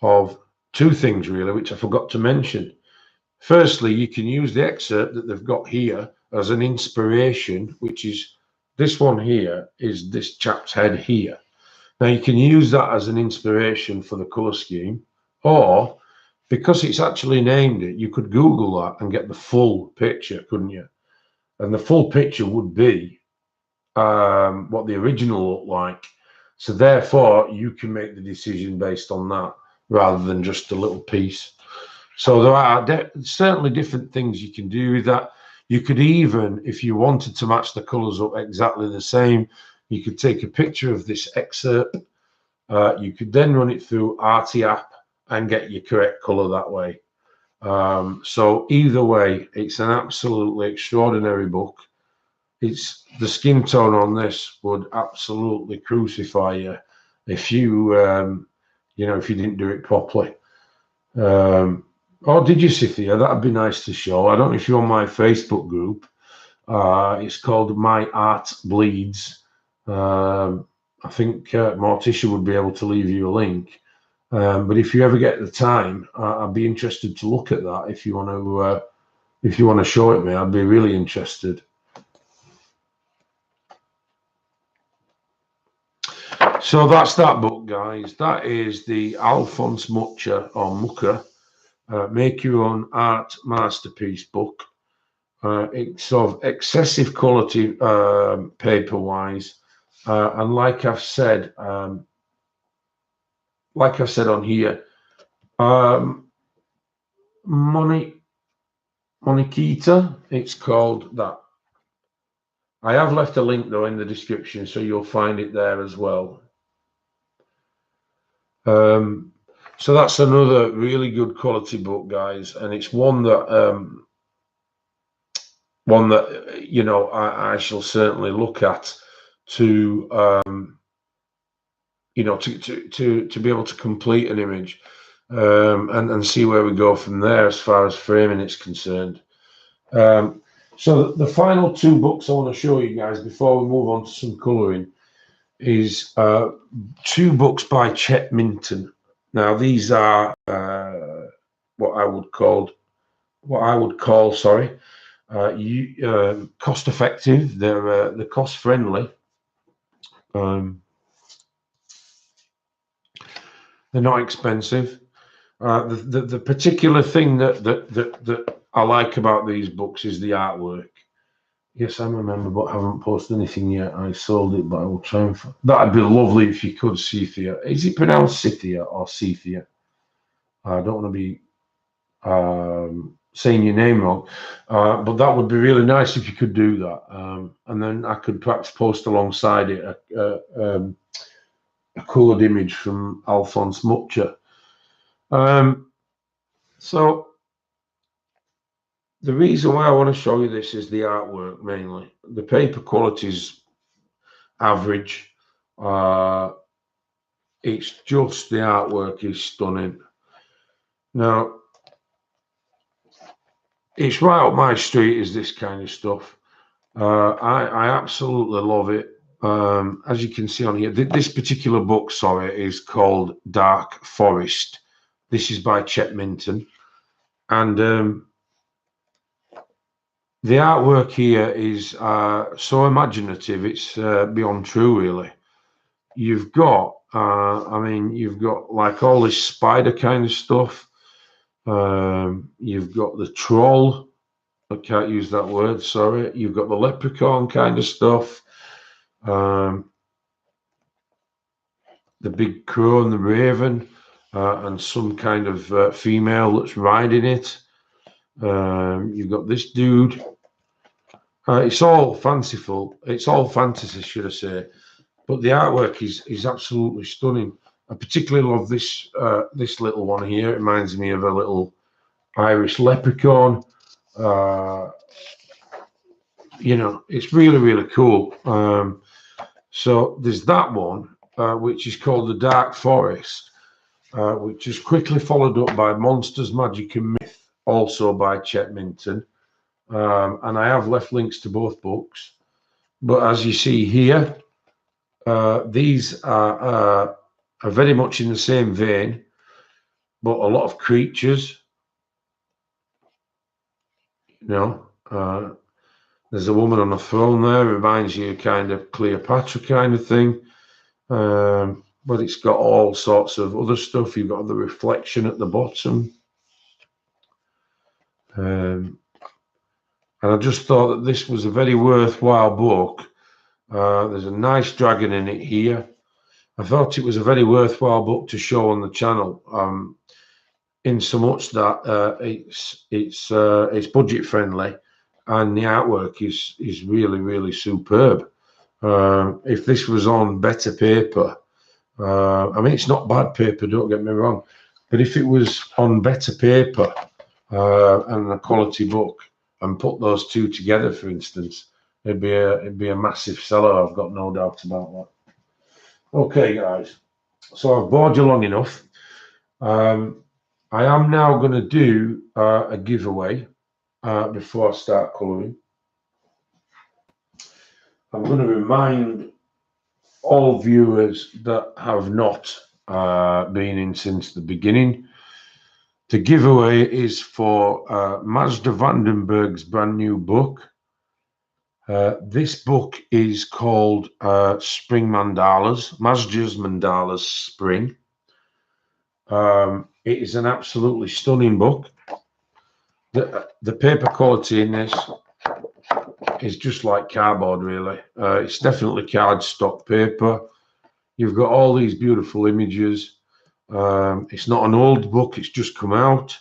of two things, really, which I forgot to mention. Firstly, you can use the excerpt that they've got here as an inspiration, which is this one here, is this chap's head here. Now, you can use that as an inspiration for the colour scheme, or because it's actually named it, you could Google that and get the full picture, couldn't you? And the full picture would be what the original looked like. So therefore, you can make the decision based on that rather than just a little piece. So there are certainly different things you can do with that. You could even, if you wanted to match the colours up exactly the same, you could take a picture of this excerpt. You could then run it through Arty app and get your correct colour that way. So either way, it's an absolutely extraordinary book. It's the skin tone on this would absolutely crucify you if you you know, if you didn't do it properly. Oh, did you, Cynthia? That'd be nice to show. I don't know if you're on my Facebook group. It's called My Art Bleeds. I think Morticia would be able to leave you a link. But if you ever get the time, I'd be interested to look at that. If you want to show it me, I'd be really interested. So that's that book, guys. That is the Alphonse Mucha or Mucha Make Your Own Art Masterpiece book. It's of excessive quality paper-wise, and like I've said on here, Monikita, it's called that. I have left a link though in the description, so you'll find it there as well. So that's another really good quality book, guys, and it's one that you know I shall certainly look at to you know to be able to complete an image and see where we go from there as far as framing is concerned. So the final two books I want to show you guys before we move on to some colouring is two books by Chet Minton. Now these are what I would call cost effective. They're cost friendly. They're not expensive. The particular thing that I like about these books is the artwork. Yes, I remember, but I haven't posted anything yet. I sold it, but I will try and. That'd be lovely if you could, Cynthia. Is it pronounced Cynthia or Cynthia? I don't want to be saying your name wrong, but that would be really nice if you could do that. And then I could perhaps post alongside it a coloured image from Alphonse Mucha. So the reason why I want to show you this is the artwork mainly. The paper quality is average. It's just the artwork is stunning. Now, it's right up my street is this kind of stuff. I absolutely love it. As you can see on here, this particular book, is called Dark Forest. This is by Chet Minton. And the artwork here is so imaginative, it's beyond true, really. You've got, you've got like all this spider kind of stuff. You've got the troll. I can't use that word, sorry. You've got the leprechaun kind of stuff. The big crow and the raven, and some kind of female that's riding it. You've got this dude. It's all fanciful. It's all fantasy, should I say? But the artwork is absolutely stunning. I particularly love this this little one here. It reminds me of a little Irish leprechaun. You know, it's really, really cool. So there's that one, which is called The Dark Forest, which is quickly followed up by Monsters, Magic and Myth, also by Chet Minton. And I have left links to both books. But as you see here, these are very much in the same vein, but a lot of creatures. You know, there's a woman on a throne there, reminds you kind of Cleopatra kind of thing. But it's got all sorts of other stuff. You've got the reflection at the bottom. And I just thought that this was a very worthwhile book. There's a nice dragon in it here. I thought it was a very worthwhile book to show on the channel, in so much that it's budget friendly and the artwork is really, really superb. If this was on better paper, I mean, it's not bad paper, don't get me wrong, but if it was on better paper and a quality book, and put those two together, for instance, it'd be a massive seller. I've got no doubt about that. Okay, guys. So I've bored you long enough. I am now going to do a giveaway before I start colouring. I'm going to remind all viewers that have not been in since the beginning. The giveaway is for Mazda Vandenberg's brand new book. This book is called Spring Mandalas, Mazda's Mandalas Spring. It is an absolutely stunning book. The paper quality in this is just like cardboard, really. It's definitely cardstock paper. You've got all these beautiful images. It's not an old book, it's just come out.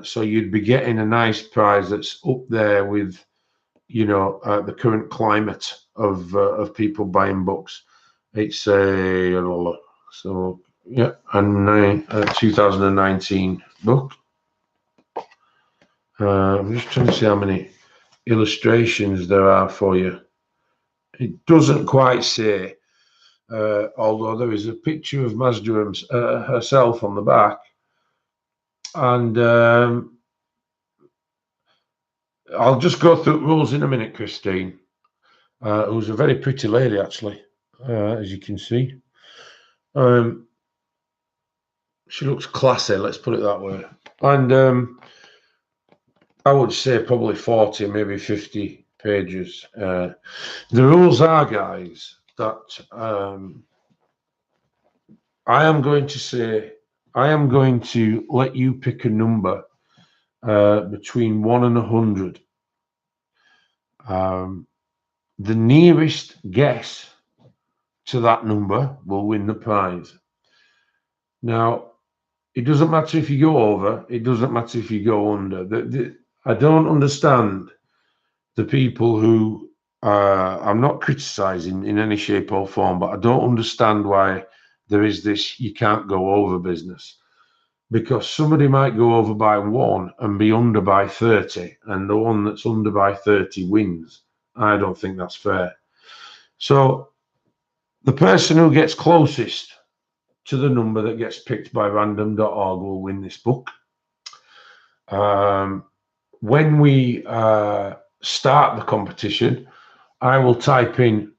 So you'd be getting a nice prize that's up there with, the current climate of people buying books. It's a 2019 book. I'm just trying to see how many illustrations there are for you. It doesn't quite say, although there is a picture of Mazda herself on the back, and I'll just go through the rules in a minute, Christine, who's a very pretty lady, actually, as you can see. She looks classy, let's put it that way. And I would say probably 40, maybe 50 pages. The rules are, guys, that I am going to let you pick a number between 1 and 100. The nearest guess to that number will win the prize. Now, it doesn't matter if you go over, it doesn't matter if you go under. I don't understand the people who, I'm not criticizing in any shape or form, but I don't understand why there is this you can't go over business. Because somebody might go over by 1 and be under by 30, and the one that's under by 30 wins. I don't think that's fair. So the person who gets closest to the number that gets picked by random.org will win this book. When we start the competition, I will type in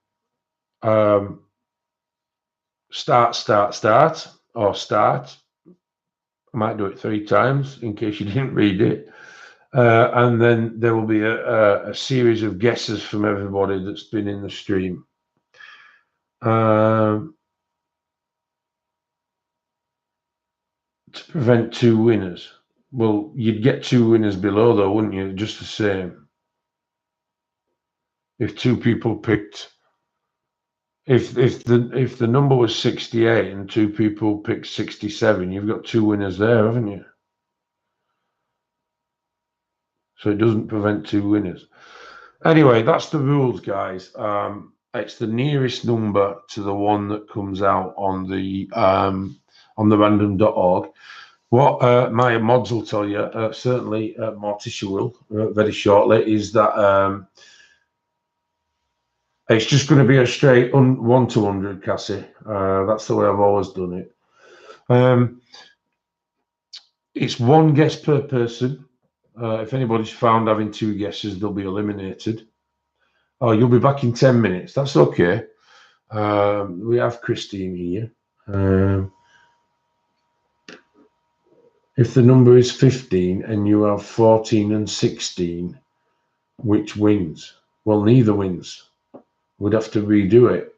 start, or start. I might do it 3 times in case you didn't read it. And then there will be a series of guesses from everybody that's been in the stream. To prevent 2 winners. Well, you'd get 2 winners below, though, wouldn't you? Just the same. If 2 people picked, if the number was 68 and 2 people picked 67, you've got 2 winners there, haven't you? So it doesn't prevent 2 winners. Anyway, that's the rules, guys. It's the nearest number to the one that comes out on the random.org. What my mods will tell you, certainly Morticia will very shortly, is that it's just going to be a straight 1 to 100, Cassie. That's the way I've always done it. It's 1 guess per person. If anybody's found having 2 guesses, they'll be eliminated. Oh, you'll be back in 10 minutes. That's okay. We have Christine here. If the number is 15 and you have 14 and 16, which wins? Well, neither wins. We'd have to redo it.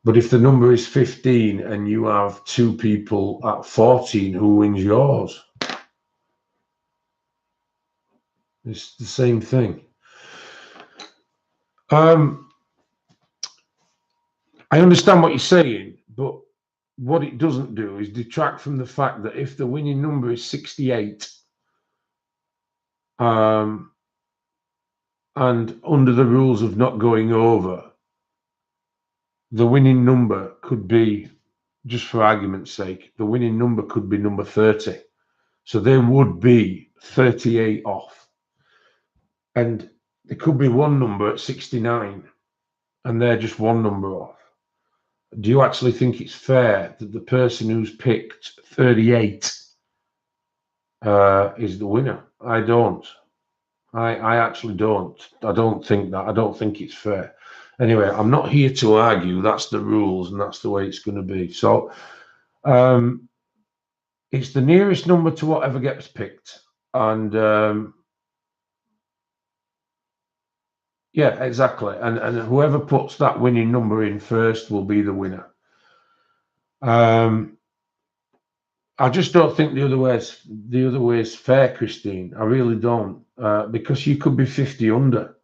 But if the number is 15 and you have 2 people at 14, who wins yours? It's the same thing. I understand what you're saying, but what it doesn't do is detract from the fact that if the winning number is 68, and under the rules of not going over, the winning number could be, just for argument's sake, the winning number could be number 30. So they would be 38 off. And there could be one number at 69, and they're just 1 number off. Do you actually think it's fair that the person who's picked 38 is the winner? I don't. I actually don't. I don't think that. I don't think it's fair. Anyway, I'm not here to argue. That's the rules, and that's the way it's going to be. So, it's the nearest number to whatever gets picked, and yeah, exactly. And whoever puts that winning number in first will be the winner. I just don't think the other way is fair, Christine. I really don't, because you could be 50 under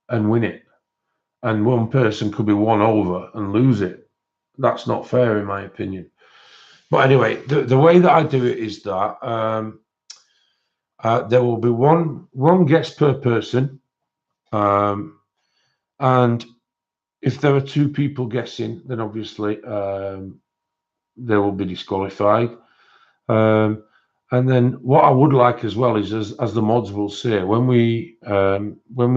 and win it, and one person could be one over and lose it. That's not fair, in my opinion. But anyway, the way that I do it is that there will be one guess per person, and if there are two people guessing, then obviously they will be disqualified. And then what I would like as well is, as the mods will say, when we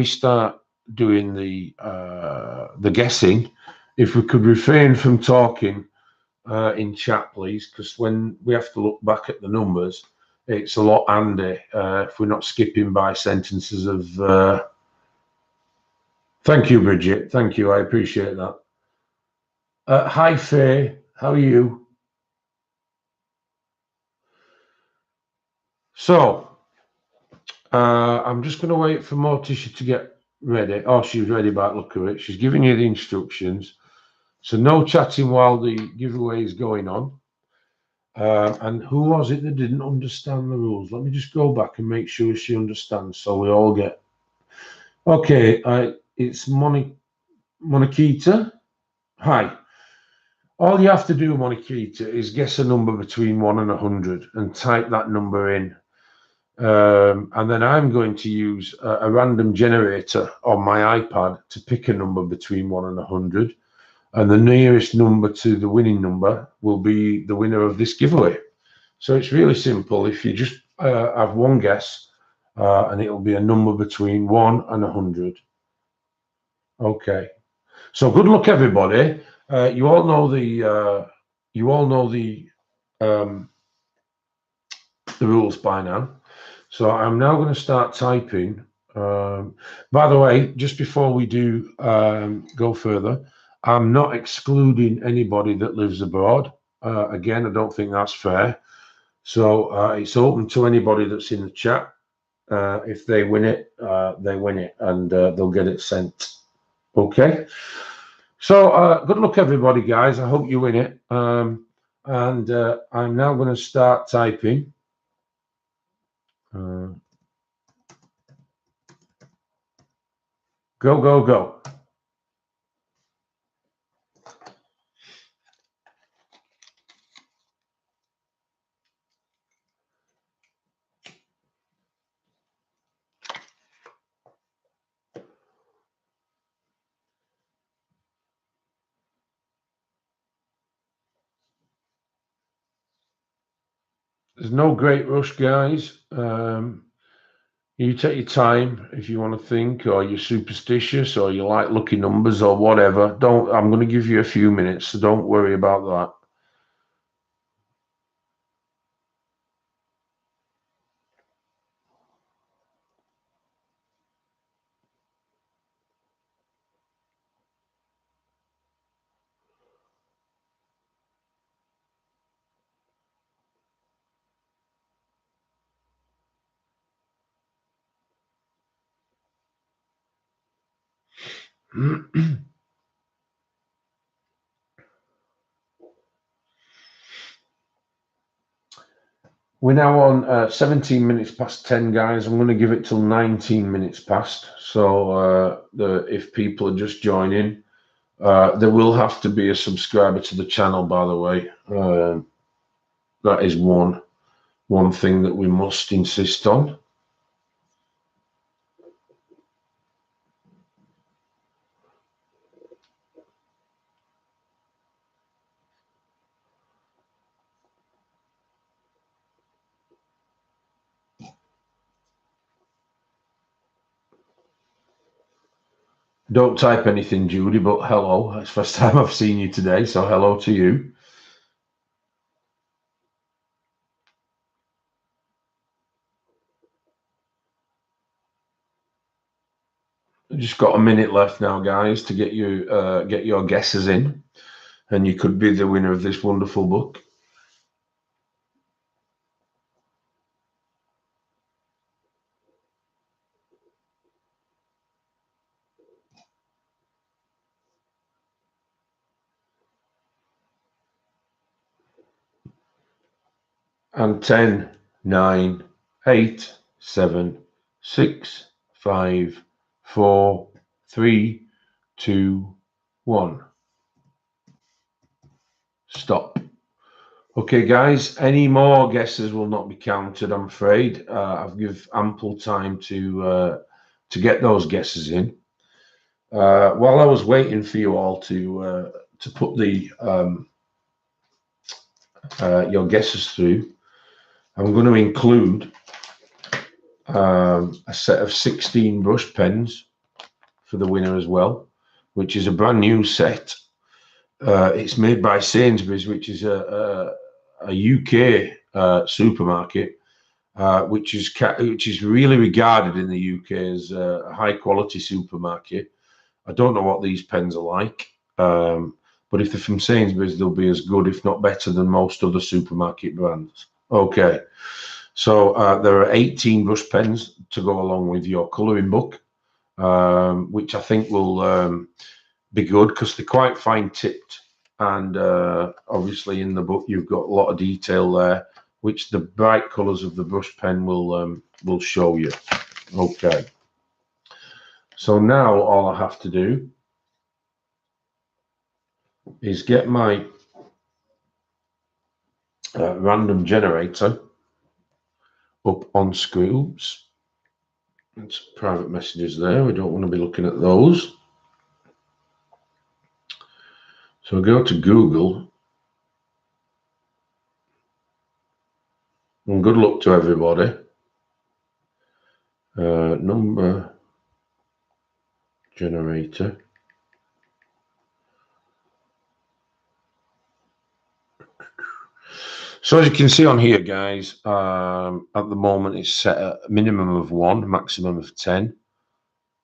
start doing the guessing, if we could refrain from talking in chat, please, because when we have to look back at the numbers, it's a lot handy if we're not skipping by sentences of. Thank you, Bridget. Thank you. I appreciate that. Hi, Faye. How are you? So, I'm just going to wait for Morticia to get ready. Oh, she's ready by the look of it. She's giving you the instructions. So no chatting while the giveaway is going on. And who was it that didn't understand the rules? Let me just go back and make sure she understands so we all get... Okay, it's Monikita. Hi. All you have to do, Monikita, is guess a number between 1 and 100 and type that number in. And then I'm going to use a random generator on my iPad to pick a number between 1 and 100. And the nearest number to the winning number will be the winner of this giveaway. So it's really simple. If you just have one guess, and it'll be a number between 1 and 100. Okay. So good luck, everybody. You all know the rules by now. So I'm now going to start typing. By the way, just before we do go further, I'm not excluding anybody that lives abroad. Again, I don't think that's fair. So it's open to anybody that's in the chat. If they win it, and they'll get it sent. Okay. So good luck, everybody, guys. I hope you win it. And I'm now going to start typing. Go, go, go. There's no great rush, guys. You take your time if you want to think, or you're superstitious, or you like lucky numbers, or whatever. I'm going to give you a few minutes, so don't worry about that. We're now on 17 minutes past 10, guys. I'm going to give it till 19 minutes past. So if people are just joining, there will have to be a subscriber to the channel, by the way. That is one thing that we must insist on. Don't type anything, Judy, but hello. It's the first time I've seen you today, so hello to you. Just got a minute left now, guys, to get your guesses in, and you could be the winner of this wonderful book. And 10, 9, 8, 7, 6, 5, 4, 3, 2, 1. Stop. Okay, guys, any more guesses will not be counted, I'm afraid. I've given ample time to get those guesses in. While I was waiting for you all to put the your guesses through, I'm going to include a set of 16 brush pens for the winner as well, which is a brand new set. It's made by Sainsbury's, which is a UK supermarket, which is really regarded in the UK as a high quality supermarket. I don't know what these pens are like, but if they're from Sainsbury's, they'll be as good, if not better, than most other supermarket brands. Okay, so there are 18 brush pens to go along with your colouring book, which I think will be good because they're quite fine tipped, and obviously in the book you've got a lot of detail there, which the bright colours of the brush pen will show you. Okay, so now all I have to do is get my random generator up on screen. Oops, it's private messages there. We don't want to be looking at those. So go to Google, and good luck to everybody. Number generator. So as you can see on here, guys, at the moment it's set at a minimum of 1, maximum of 10.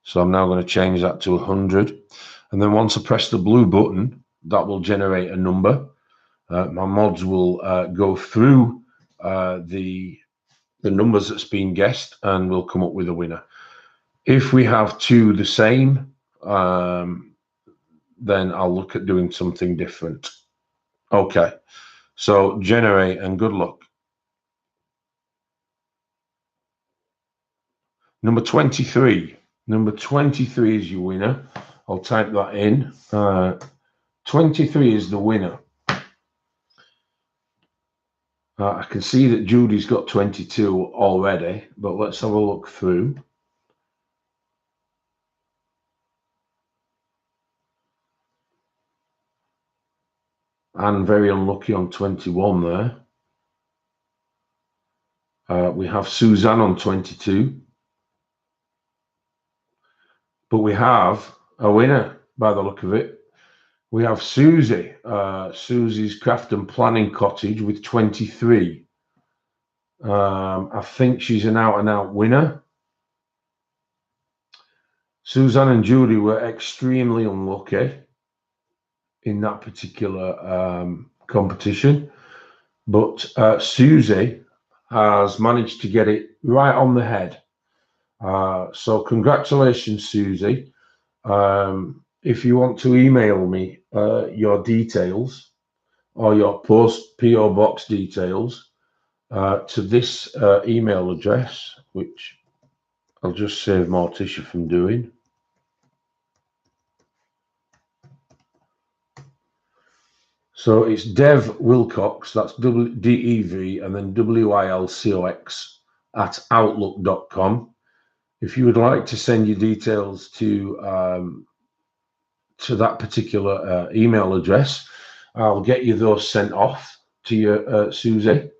So I'm now going to change that to 100. And then once I press the blue button, that will generate a number. My mods will go through the numbers that's been guessed and we'll come up with a winner. If we have two the same, then I'll look at doing something different. Okay, so generate and good luck. Number 23. Number 23 is your winner. I'll type that in. 23 is the winner. I can see that Judy's got 22 already, but let's have a look through. And very unlucky on 21 there. We have Suzanne on 22. But we have a winner by the look of it. We have Susie, Susie's Craft and Planning Cottage with 23. I think she's an out-and-out winner. Suzanne and Judy were extremely unlucky in that particular competition, but Susie has managed to get it right on the head. So congratulations, Susie. If you want to email me your details or your post PO box details to this email address, which I'll just save Morticia from doing. So it's Dev Wilcox, that's DEV and then WILCOX at outlook.com. If you would like to send your details to that particular email address, I'll get you those sent off to you, Susie.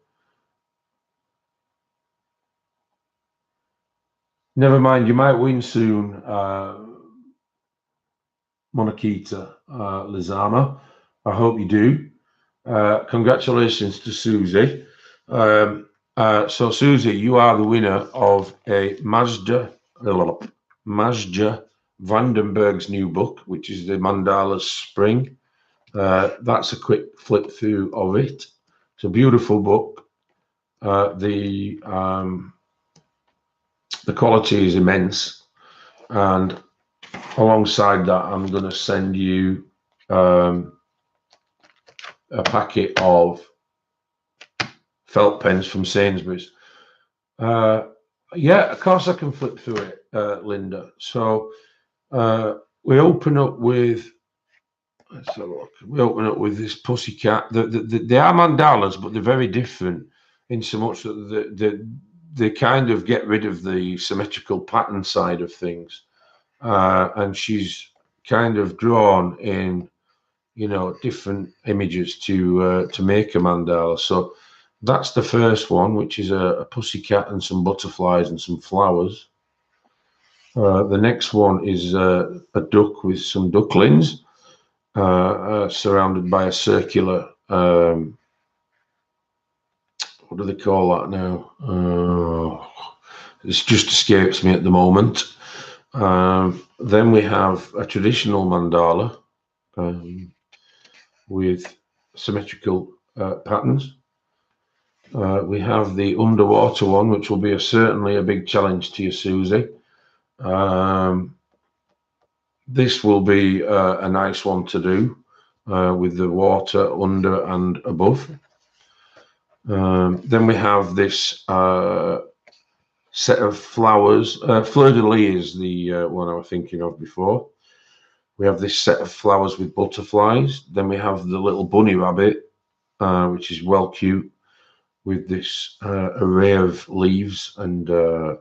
Never mind, you might win soon. Monakita Lizama. I hope you do. Congratulations to Susie. So Susie, you are the winner of a Mazda Vandenberg's new book, which is the Mandala Spring. That's a quick flip through of it. It's a beautiful book. The quality is immense, and alongside that, I'm going to send you a packet of felt pens from Sainsbury's. Yeah, of course I can flip through it, Linda. So we open up with, let's have a look. We open up with this pussycat. They are mandalas, but they're very different in so much that they kind of get rid of the symmetrical pattern side of things. And she's kind of drawn in, different images to make a mandala. So that's the first one, which is a pussycat and some butterflies and some flowers. The next one is a duck with some ducklings surrounded by a circular, what do they call that now? It just escapes me at the moment. Then we have a traditional mandala with symmetrical patterns. We have the underwater one, which will be certainly a big challenge to you, Susie. This will be a nice one to do with the water under and above. Then we have this set of flowers. Fleur de lis is the one I was thinking of before. We have this set of flowers with butterflies. Then we have the little bunny rabbit, which is well cute, with this array of leaves, and that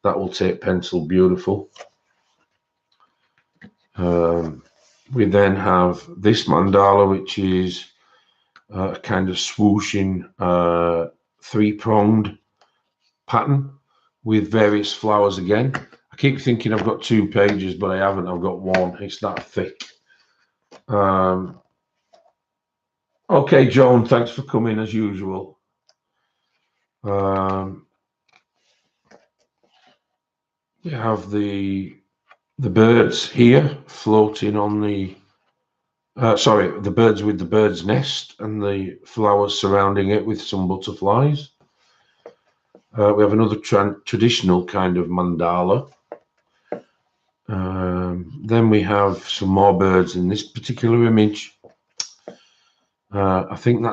will take pencil beautiful. We then have this mandala, which is a kind of swooshing three-pronged pattern with various flowers again. I keep thinking I've got 2 pages, but I haven't. I've got 1. It's that thick. Okay, Joan, thanks for coming as usual. We have the birds here floating on the the birds with the bird's nest and the flowers surrounding it with some butterflies. We have another traditional kind of mandala. Then we have some more birds in this particular image. I think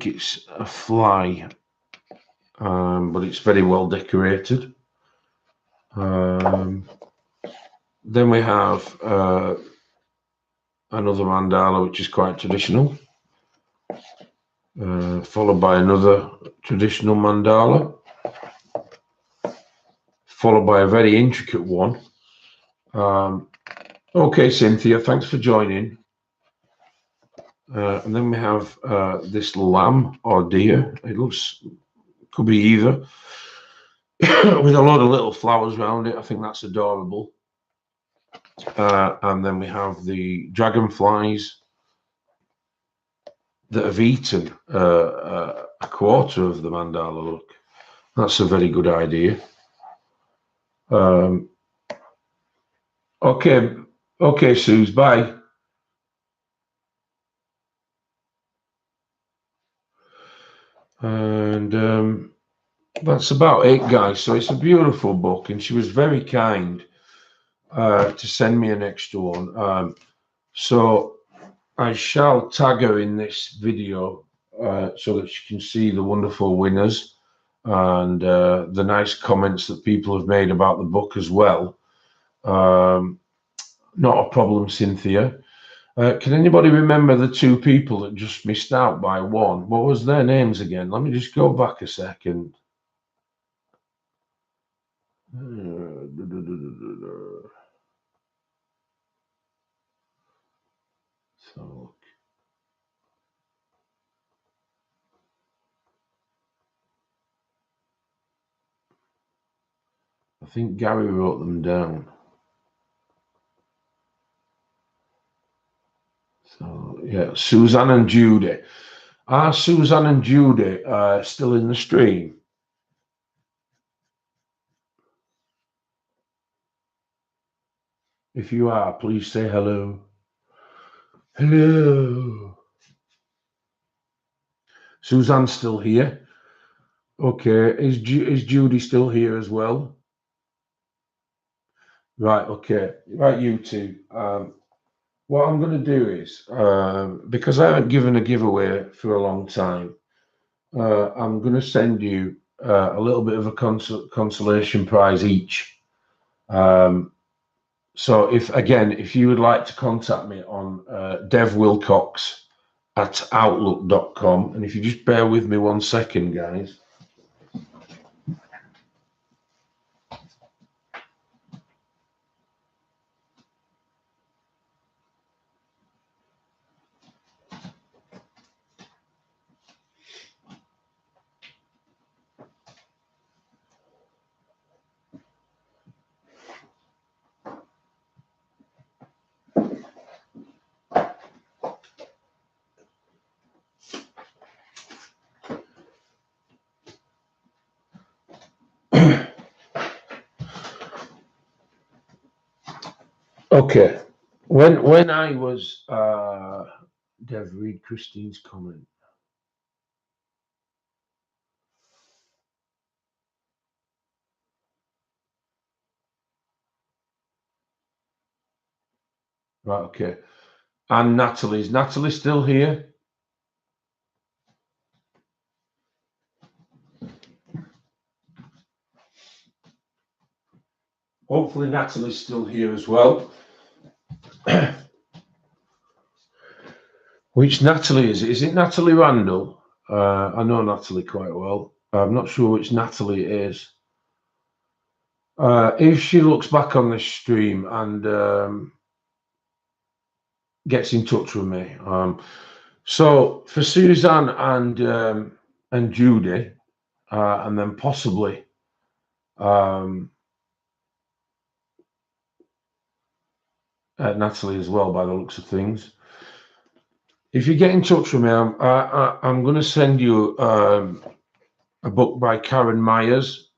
it's a fly, but it's very well decorated. Then we have another mandala, which is quite traditional, followed by another traditional mandala, followed by a very intricate one. Okay, Cynthia, thanks for joining. And then we have this lamb or deer. Could be either, with a lot of little flowers around it. I think that's adorable. And then we have the dragonflies that have eaten a quarter of the mandala. Look, that's a very good idea. Okay, Suze, bye. And that's about it, guys. So it's a beautiful book, and she was very kind to send me an extra one. So I shall tag her in this video so that she can see the wonderful winners and the nice comments that people have made about the book as well. Not a problem, Cynthia. Can anybody remember the 2 people that just missed out by 1? What was their names again? Let me just go back a second. So I think Gary wrote them down. So yeah, Suzanne and Judy. Are Suzanne and Judy still in the stream? If you are, please say hello. Hello. Suzanne's still here. Okay. Is Judy still here as well? Right. Okay. Right, you two. What I'm going to do is, because I haven't given a giveaway for a long time, I'm going to send you a little bit of a consolation prize each. So if you would like to contact me on devwilcox@outlook.com, and if you just bear with me 1 second, guys. Okay. When I was Dev, read Christine's comment. Right, okay. And Natalie. Is Natalie still here? Hopefully Natalie's still here as well. Which Natalie is it? Is it Natalie Randall? I know Natalie quite well. I'm not sure which Natalie it is. If she looks back on this stream and gets in touch with me. So for Suzanne and Judy, and then possibly Natalie as well, by the looks of things. If you get in touch with me, I'm going to send you a book by Karen Myers.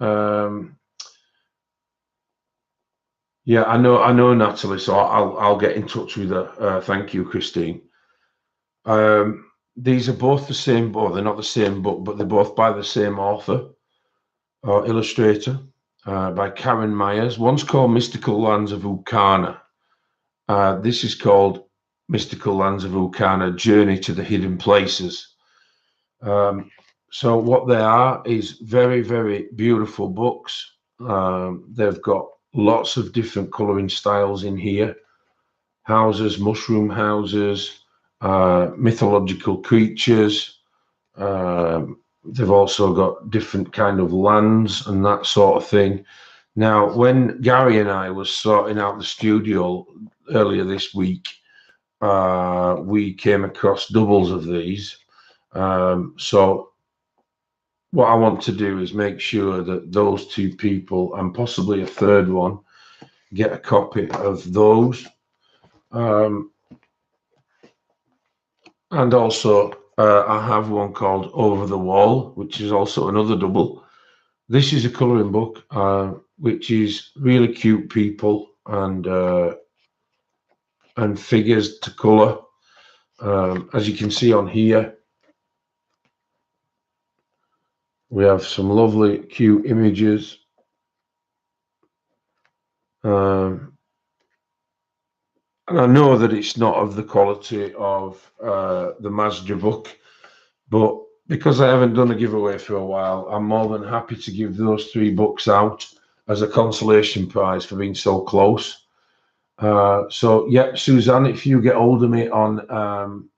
Yeah, I know Natalie, so I'll get in touch with her. Thank you, Christine. These are both the same book. They're not the same book, but they're both by the same author or illustrator, by Karen Myers. One's called Mystical Lands of Ukana. This is called Mystical Lands of Ukana, Journey to the Hidden Places. So what they are is very, very beautiful books. They've got lots of different colouring styles in here. Houses, mushroom houses, mythological creatures. They've also got different kind of lands and that sort of thing. Now, when Gary and I was sorting out the studio earlier this week, we came across doubles of these. So what I want to do is make sure that those two people and possibly a third one get a copy of those. And also I have one called Over the Wall, which is also another double. This is a colouring book, which is really cute people and figures to colour. As you can see on here, we have some lovely, cute images. And I know that it's not of the quality of the Mazda book, but because I haven't done a giveaway for a while, I'm more than happy to give those 3 books out as a consolation prize for being so close. So yeah, Suzanne, if you get hold of me on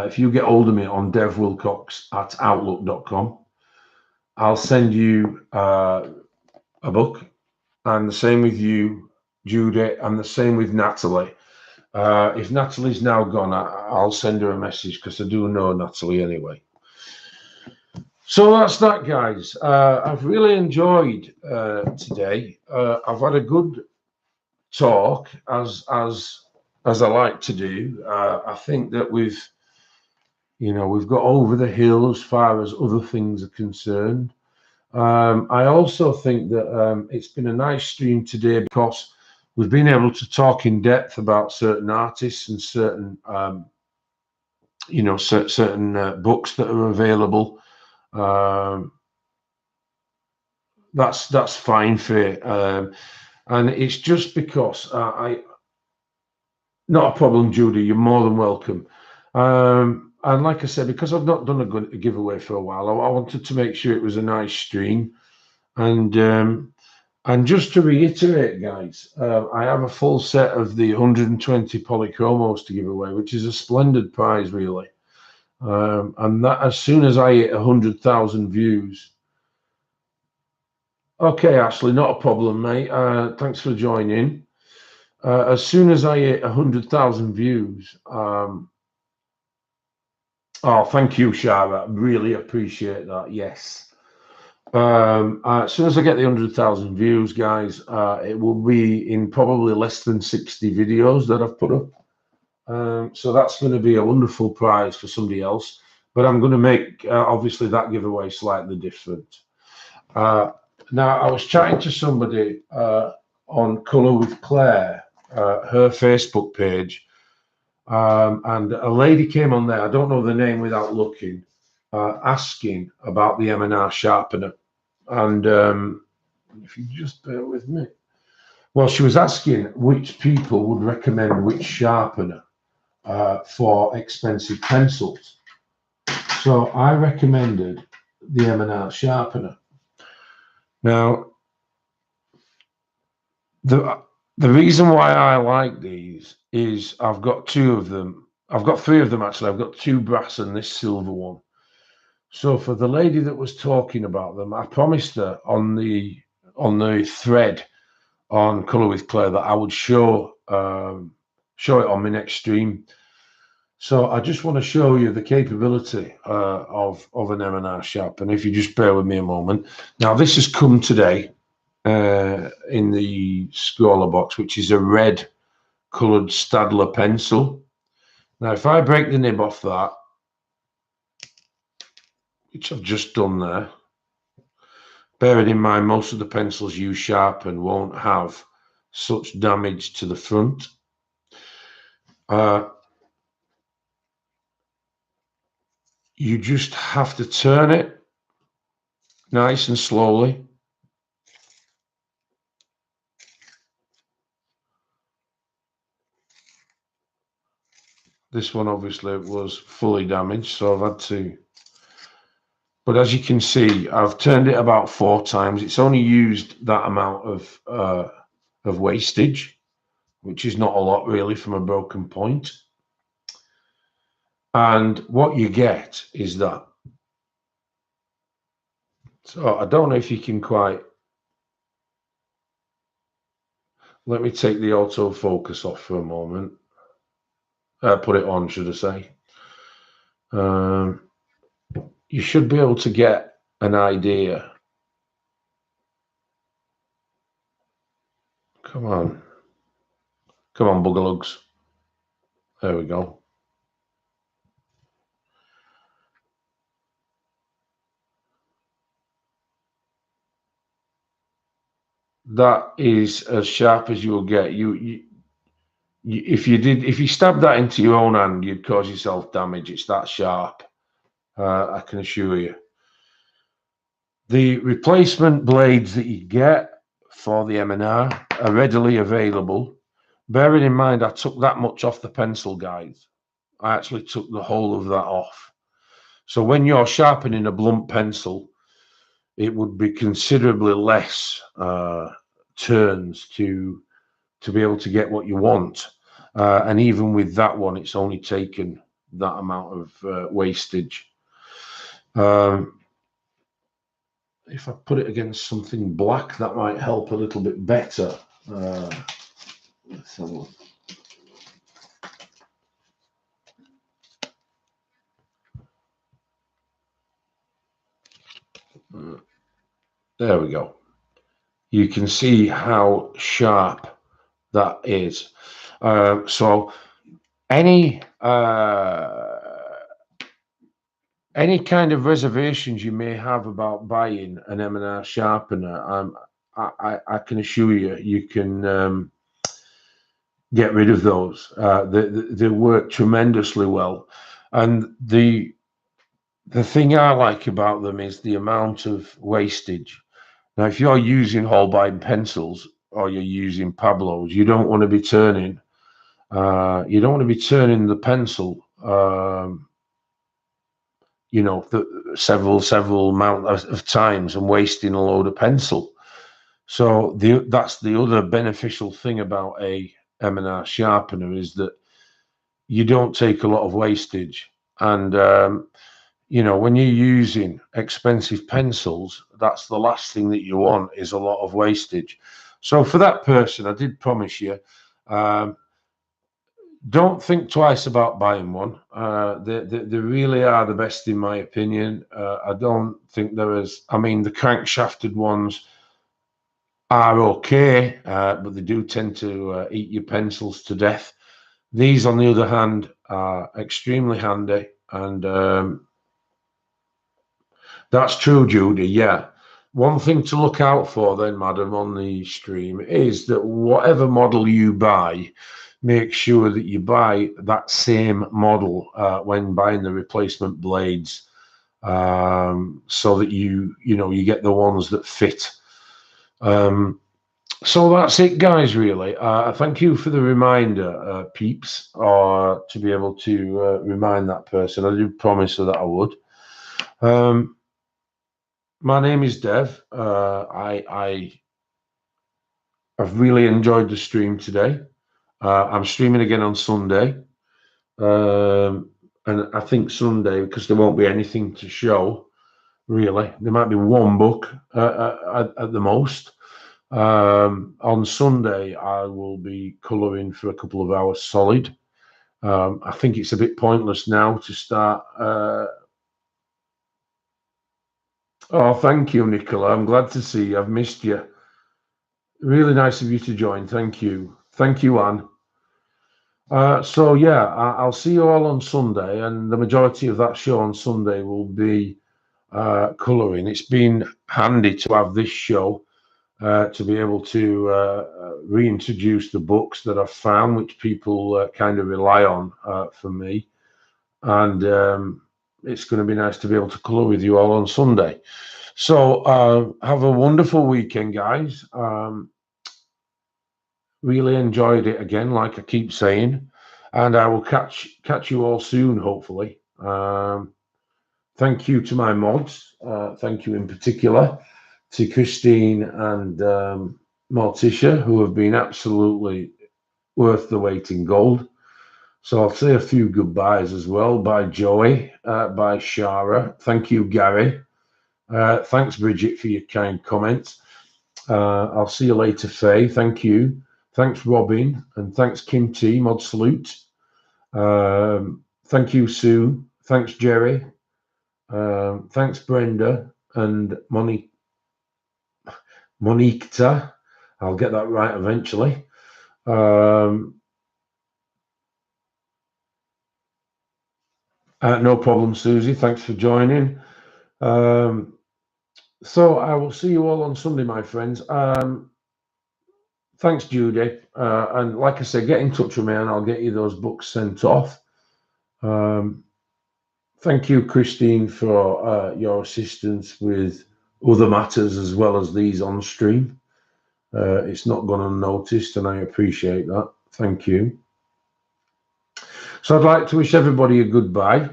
if you get hold of me on devwilcox@outlook.com, I'll send you a book, and the same with you, Judy, and the same with Natalie. If Natalie's now gone, I'll send her a message because I do know Natalie anyway. So that's that, guys. I've really enjoyed today. I've had a good talk, as I like to do. I think that we've got over the hill as far as other things are concerned. I also think that it's been a nice stream today because we've been able to talk in depth about certain artists and certain certain books that are available. Um, that's fine for it. And it's just because I not a problem, Judy. You're more than welcome. And like I said, because I've not done a giveaway for a while, I wanted to make sure it was a nice stream. And just to reiterate, guys, I have a full set of the 120 polychromos to give away, which is a splendid prize, really. And that as soon as I hit 100,000 views. Okay, Ashley, not a problem, mate. Thanks for joining. As soon as I hit 100,000 views, oh, thank you, Shara. Really appreciate that. Yes. As soon as I get the 100,000 views, guys, it will be in probably less than 60 videos that I've put up. So that's going to be a wonderful prize for somebody else. But I'm going to make, obviously, that giveaway slightly different. Now, I was chatting to somebody on Colour with Claire, her Facebook page, and a lady came on there, I don't know the name without looking, asking about the M&R sharpener. And if you just bear with me. Well, she was asking which people would recommend which sharpener for expensive pencils. So I recommended the M&R sharpener. Now, the reason why I like these is I've got two of them. I've got three of them actually. I've got two brass and this silver one. So for the lady that was talking about them, I promised her on the thread on Colour with Claire that I would show it on my next stream. So I just want to show you the capability of an M&R sharpener. If you just bear with me a moment. Now this has come today in the scroller box, which is a red coloured Staedtler pencil. Now if I break the nib off that, which I've just done there, bearing in mind most of the pencils you sharpen won't have such damage to the front. You just have to turn it nice and slowly. This one obviously was fully damaged, so I've had to. But as you can see, I've turned it about 4 times. It's only used that amount of wastage, which is not a lot really from a broken point. And what you get is that. So I don't know if you can quite. Let me take the autofocus off for a moment. Put it on, should I say. You should be able to get an idea. Come on. Come on, boogalugs. There we go. That is as sharp as you'll get. If you stab that into your own hand, you'd cause yourself damage. It's that sharp. I can assure you. The replacement blades that you get for the M&R are readily available. Bearing in mind, I took that much off the pencil, guys. I actually took the whole of that off. So when you're sharpening a blunt pencil, it would be considerably less turns to be able to get what you want. And even with that one, it's only taken that amount of wastage. If I put it against something black, that might help a little bit better. Let's have a look. There we go. You can see how sharp that is. So any kind of reservations you may have about buying an M&R sharpener, I can assure you, you can get rid of those. They work tremendously well, and the thing I like about them is the amount of wastage. Now, if you're using Holbein pencils or you're using Pablos, you don't want to be turning. You don't want to be turning the pencil. Several amount of times and wasting a load of pencil. So that's the other beneficial thing about a M&R sharpener is that you don't take a lot of wastage. And when you're using expensive pencils, that's the last thing that you want is a lot of wastage. So for that person, I did promise you, don't think twice about buying one. They really are the best in my opinion. I don't think there is. I mean, the crankshafted ones are okay, but they do tend to eat your pencils to death. These, on the other hand, are extremely handy, and that's true, Judy. Yeah. One thing to look out for, then, madam, on the stream is that whatever model you buy, make sure that you buy that same model when buying the replacement blades, so that you get the ones that fit. So that's it, guys. Really, thank you for the reminder, peeps, to be able to remind that person. I did promise her that I would. My name is Dev. I've really enjoyed the stream today. I'm streaming again on Sunday, and I think Sunday, because there won't be anything to show, really. There might be one book at the most. On Sunday, I will be colouring for a couple of hours solid. I think it's a bit pointless now to start. Oh, thank you, Nicola. I'm glad to see you. I've missed you. Really nice of you to join. Thank you. Thank you, Anne. So yeah, I'll see you all on Sunday, and the majority of that show on Sunday will be colouring. It's been handy to have this show to be able to reintroduce the books that I've found, which people kind of rely on for me, and it's going to be nice to be able to colour with you all on Sunday. So have a wonderful weekend, guys. Really enjoyed it again, like I keep saying, and I will catch you all soon, hopefully. Thank you to my mods. Thank you in particular to Christine and Morticia, who have been absolutely worth the weight in gold. So I'll say a few goodbyes as well. Bye, Joey. Bye, Shara. Thank you, Gary. Thanks, Bridget, for your kind comments. I'll see you later, Faye. Thank you. Thanks, Robin, and thanks, Kim T. Mod Salute. Thank you, Sue. Thanks, Jerry. Thanks, Brenda and Monikta. I'll get that right eventually. No problem, Susie. Thanks for joining. So I will see you all on Sunday, my friends. Thanks, Judy. And like I said, get in touch with me and I'll get you those books sent off. Thank you, Christine, for your assistance with other matters as well as these on stream. It's not gone unnoticed, and I appreciate that. Thank you. So I'd like to wish everybody a goodbye,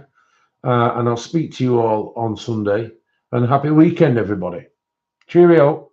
and I'll speak to you all on Sunday. And happy weekend, everybody. Cheerio.